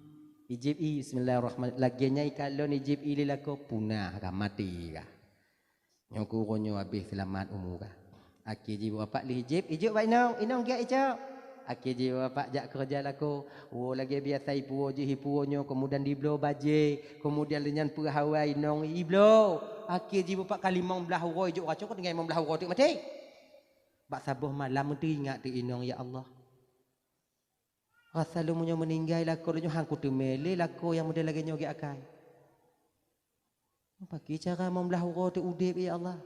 [SPEAKER 3] Ijib bismillahirrahmanirrahim. Laginya kalau ijib lila kau punah kah mati kah. Nyok uronyo habis selamat umur kah. Akhirnya bapak li hijib baik inong gak ijab. Akhirnya bapak jak kerja lah kau. Oh lagi biasa ipu je hipuonyo kemudian diblo baje kemudian lenyan perhawai inong iblo. Akhirnya bapak kalimong belah uroi juk racun kau dengan imam belah uroi tu mati. Bak sabuh malam tu ingat tu inong ya Allah. Rasa lu munyo meninggal lako lu hang ku temele lako yang muda lagi nyoge akai. Pagi cara membelah uro tu udip ya Allah.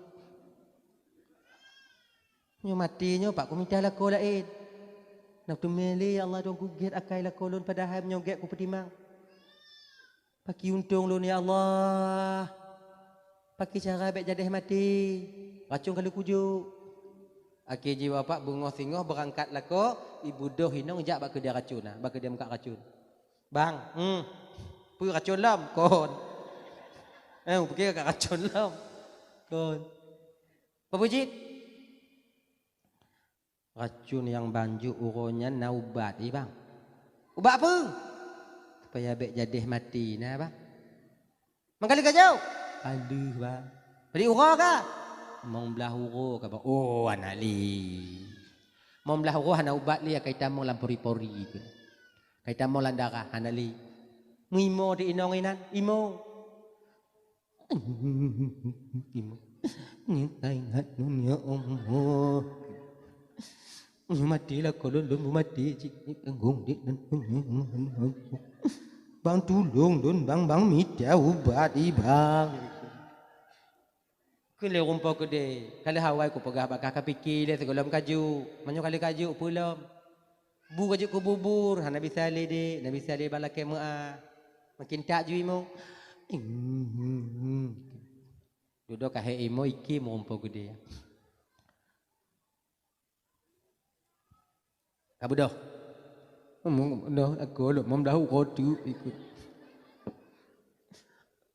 [SPEAKER 3] Nyo matinya pak ku minta lako lain. Nak temele ya Allah dong ku get akai lako lun padahal nyoge ku petimang. Pagi untung lu ya Allah. Pagi cara bek jadah mati. Racun kalau kujuk. Akhirnya bapak bungoh-singoh berangkat lako, ibu doh hinong jak bak ke dia racun nah, bak ke dia muka racun. Bang, pu racun lam kon. Pergi ke racun lam. Kon. Papujit. Racun yang banjuk uronya naubat bang. Ubat apa? Supaya bek jadih mati nah bang. Mangkali kajau. Aduh bang. Beri urah kah? Mau belah huru ke oh anali mau belah huru hana ubat li kai tamong lam pori-pori ke kai tamong lan darah anali ngimo di inong inan imo ngitai hat dunia Allah mati lah kalau lu mati cik enggung dik bang tulung don bang minta ubat bang. Kule rumpau gede. Kalau hawai ku pegah bakal kapikir dia segolam kaju. Manyo kali kaju pulam. Bu kaju ku bubur. Ha Nabi Saleh de. Nabi Saleh balakai mu'a. Makin tak ju imo. Duduk kahe imo iki rumpau gede. Kabu dah. Dah aku lu mom dah kotu ikut.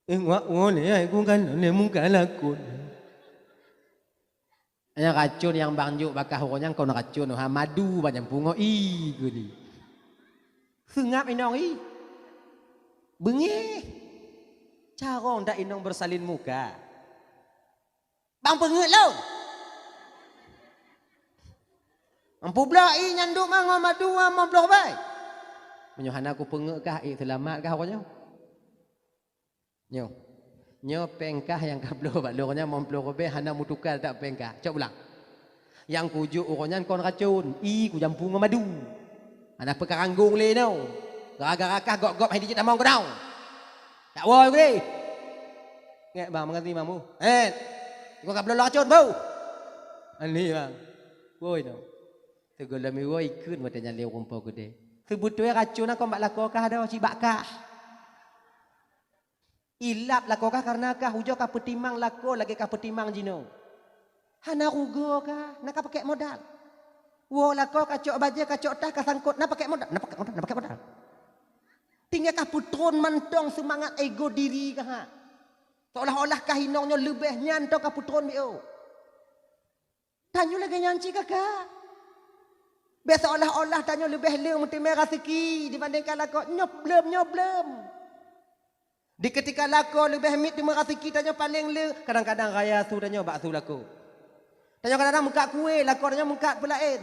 [SPEAKER 3] Ngak ngone aku kan ne muka lakon. Hanya racun yang banjuk bakah orangnya kau nak racun ha madu banyak pungo gini. Sengap inong bengi. Carong dak inong bersalin muka. Bang pengut lo. Ampu blok nyanduk mango madu mau blok baik. Menyohana aku pengut kah selamat kah orangnya? Nyo pengkah yang kablo bak lornya memplo be hana mutukal tak pengkah. Cok ulang. Yang kujuk orangnya kon racun. Ku jampung madu. Ana pekaranggung le no. Gara-gara kah gok-gok hai dijit among kau. Tak woi ku ni. Ngek bang mengerti mamu. Kau kablo racun bau. Ani bang. Woi no. Tegolam woi ikut matanya le rumpau gede. Sebetulnya racun kau bak lakokah dah cibak kah. Ilap lako kah karena kah hujau kah petimang lako lagi kah petimang jino. Hana rugo kah nak pakai modal. Wo lako kacok baja kacok tah kah sangkut nak pakai modal. Nak pakai modal. Tinggal kah putron mentong semangat ego diri kah. Seolah-olah kah hinongnya lebih nyanto kah putron bio. Tanyo lagi nyanci kah. Biasa olah-olah tanyo lebih leung mesti merah seki dibandingkan lako nyoblem. Di ketika lako lebih mit di merasi kitanya paling le kadang-kadang raya su danyo baksu lako. Danyo kadang-kadang muka kue lako danyo muka pelain.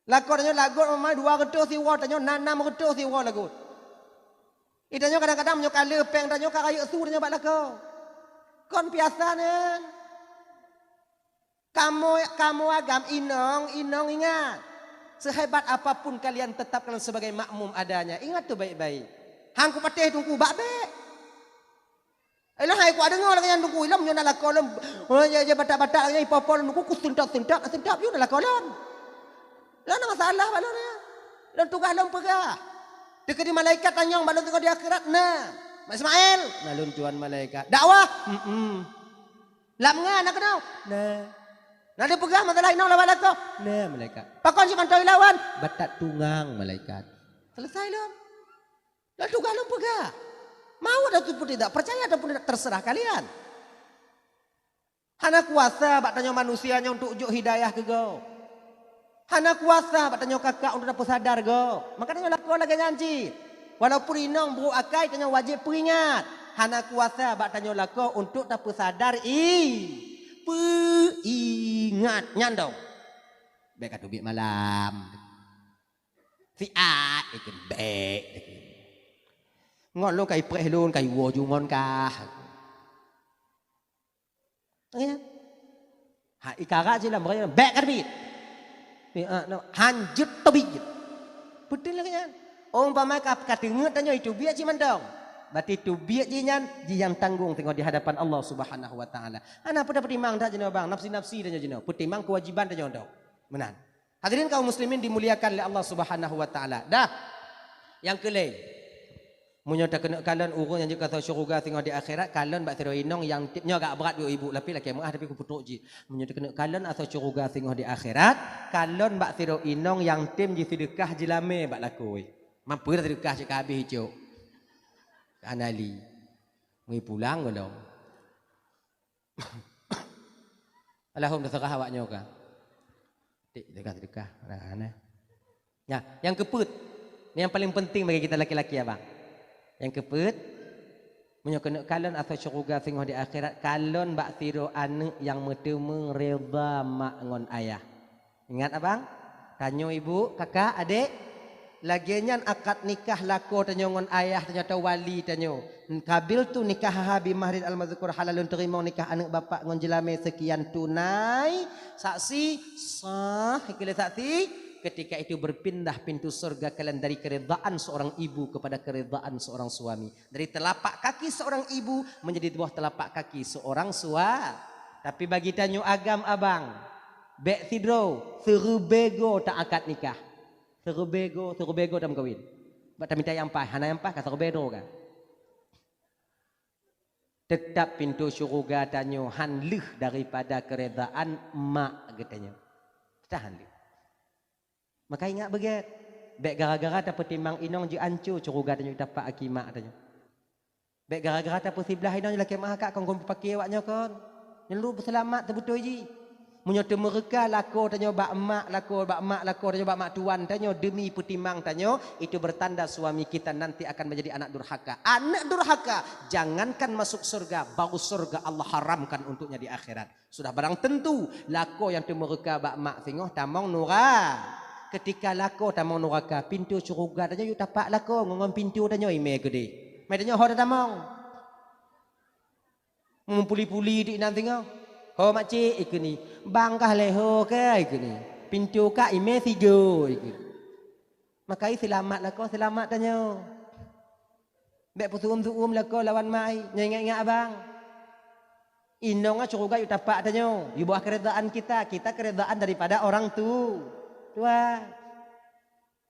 [SPEAKER 3] Lako danyo lagot mamai 200 siwa danyo 600 siwa lagot. Idanyo kadang-kadang menyo kale peng danyo ka kayu su danyo bak lako. Kon biasane. Kamu agam inong ingat. Sehebat apapun kalian tetap kalian sebagai makmum adanya. Ingat tu baik-baik. Hang ku patih tungku bak bek. Elah hai ku ada ngol yang tungku ilam yo nak kolom. Oh ya batak-batak nya ipopol tungku ku sentak yo nak kolom. Lah nak masalah balonnya. Dan tugas lom pegah. Dekat di malaikat tanyong balon tengok di akhirat nah. Mak Ismail, nalun tuan malaikat. Dakwah? Lam ngah nak kenal? Nah. Nak dia pegah masalah inong lawan aku? Nah malaikat. Pakon si mantoi lawan? Batak tunggang malaikat. Selesai lom. Lalu kalau pegah. Mau ataupun tidak percaya ataupun tidak terserah kalian. Hana kuasa bak tanya manusianya untuk ujuk hidayah ke go. Hana kuasa bak tanya kakak untuk dapat sadar go. Maka tanya laku lagi janji. Walaupun inong buruk akai tanya wajib peringat. Hana kuasa bak tanya laku untuk dapat sadar peringat nyandong. Baik kata biak malam. Si A ikan baik. Ngon lo kai preh lon kai wo ju ngon ka. Ya. Ha ikara je lah mereka baik kan bit. Hanjut tobit. Betul lah kan. Umpama kata dengar tanya itu biak je mandong. Berarti itu biak je nyan je yang tanggung tengok di hadapan Allah Subhanahu wa taala. Ana pada pertimang dah jenau bang, nafsi-nafsi dah jenau. Pertimang kewajiban dah jenau. Menan. Hadirin kaum muslimin dimuliakan oleh Allah Subhanahu wa taala. Dah. Yang kelai. Munyo tak kena kalian urun yang juga tahu syurga tengok di akhirat kalian bak tero inong yang tipnya agak berat yo ibu tapi laki mah tapi ku putuk ji. Munyo tak kena kalian atau syurga tengok di akhirat kalian bak tero inong yang tim ji sedekah ji lame bak laku we. Mampu dah sedekah je ka habis hijau. Anali. Ngi pulang gono. Alhamdulillah terah awaknya ka. Tik sedekah nah. Ya, yang keput. Ini yang paling penting bagi kita laki-laki abang. Yang keput menyokong kalon atau syurga tengok di akhirat kalon bak tiro anak yang metemu reda mak ngon ayah. Ingat abang? Tanyo ibu, kakak, adik. Lagian akad nikah lako tanyo ngon ayah tanyo atau wali tanyo. Kabil tu nikah habi mahrid al-mazkur halalun terima nikah anak bapak ngon jelame sekian tunai. Saksi sah ikile saksi. Ketika itu berpindah pintu surga kalian dari keredaan seorang ibu kepada keredaan seorang suami. Dari telapak kaki seorang ibu menjadi buah telapak kaki seorang suami. Tapi bagi tanyo agam abang. Bek tidro, serubego tak akad nikah. Serubego tak kawin. Bata minta yang pah, hana yang pah kata serubego kan. Tetap pintu syurga tanyo hanlih daripada keredaan mak katanya. Tahan lih. Maka ingat begitu. Baik gara-gara tak pertimbang inong je ancu curuga tanyo dapat akimak tanyo. Baik gara-gara tak persebelah inong je laki mak akak kon pakai awaknya kon. Nyelu berselamat terbetul ji. Munyo mereka lako tanyo bak mak lako tanyo bak mak tuan tanyo demi pertimbang tanyo itu bertanda suami kita nanti akan menjadi anak durhaka. Anak durhaka jangankan masuk surga, baru surga Allah haramkan untuknya di akhirat. Sudah barang tentu lako yang mereka bak mak tengok tamong nurah. Ketika lako tamong neraka pintu syurga tanya yuk tapak lako ngomong pintu tanya ime gede. Mai tanya ho tamong. Mumpuli-puli di nan tengok. Ho makcik iku ni. Bangkah leho ke iku ni. Pintu ka ime tiga iku. Makai selamat lako selamat tanya. Bek putum-tum lako lawan mai. Ingat-ingat abang. Inong syurga yuk tapak tanya. Yu buah keredaan kita keredaan daripada orang tu. Tua.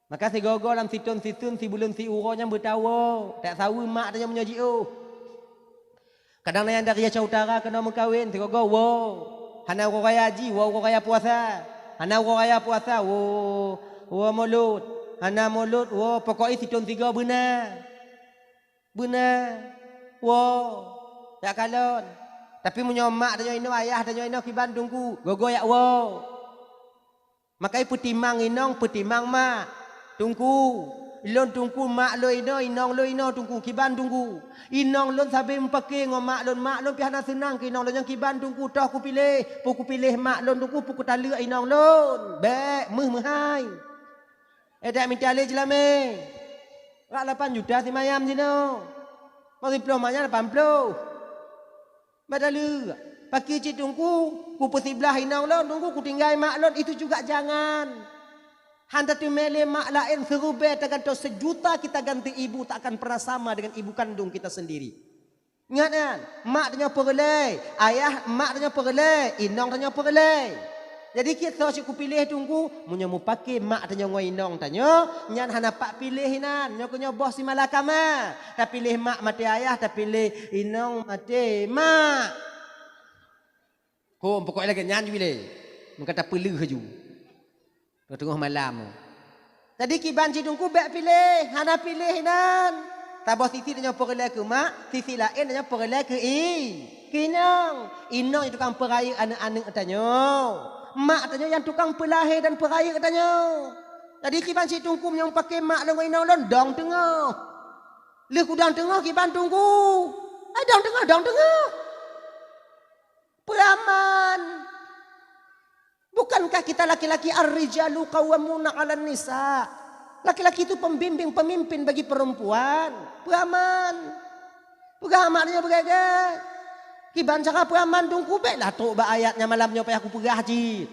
[SPEAKER 3] Maka si gogo dalam situn si bulun si uronya bertawa. Tak tahu mak dia menyaji oh. Kadang yang dari Aceh Utara kena mengkawin si gogo wo. Hana uro raya haji, wo uro raya puasa. Hana uro raya puasa, wo mulut. Hana mulut, wo pokoknya situn tiga benar. Benar. Wo. Tak kalon. Tapi menyomak dia ini ayah dia ini ki Bandung ku. Gogo ya wo. Makai pertimang inong, pertimang mak. Tunggu. Ilon tunggu mak lo ino, inong lo ino tunggu. Kiban tunggu. Inong lon sabi mempake ngom mak lon pihana senang ke inong lon yang kiban tunggu. Toh ku pilih. Puku pilih mak lon tunggu. Puku talak inong lon. Bek, meh-mehai. Tak minta alih je lah meh. Rak 8 juta si mayam je no. Masih pelong maknya 80. Badalu. Pakai cik tunggu, ku persebelah inang lon, tunggu ku tinggal mak lon, itu juga jangan. Handa tu mele mak lain serube takkan tahu sejuta kita ganti ibu tak akan pernah sama dengan ibu kandung kita sendiri. Ingat kan? Mak tanya perlai, ayah mak tanya perlai, inang tanya perlai. Jadi kita si ku pilih tunggu, munyo mu pakai mak tanya ngoi inang tanya, nyan hana pak pilih hinan, nyo kunyo boh si malakama. Tak pilih mak mati ayah, tak pilih inang mati mak. Kau pokoknya lagi nyanyi boleh. Mengkata perlu haju. Tengah malam. Jadi kiban cidungku bek pilih, hana pilih nan. Tabah sisi dia pergelai ke mak, sisi lain dia pergelai ke kinang. Inang yang tukang peraya anak-anak katanya. Mak katanya yang tukang pelahir dan peraya katanya. Jadi kiban si tungkum yang pakai mak dengan inang dong tengah. Leh kudang tengah kiban tunggu. Dong tengah. Peraman. Bukankah kita laki-laki ar-rijalu qawwamuna 'alan nisa? Laki-laki itu pemimpin bagi perempuan. Peraman. Peramannya bergagal. Kiban cara peraman tungku baiklah tok ayatnya malamnya payah aku perah haji.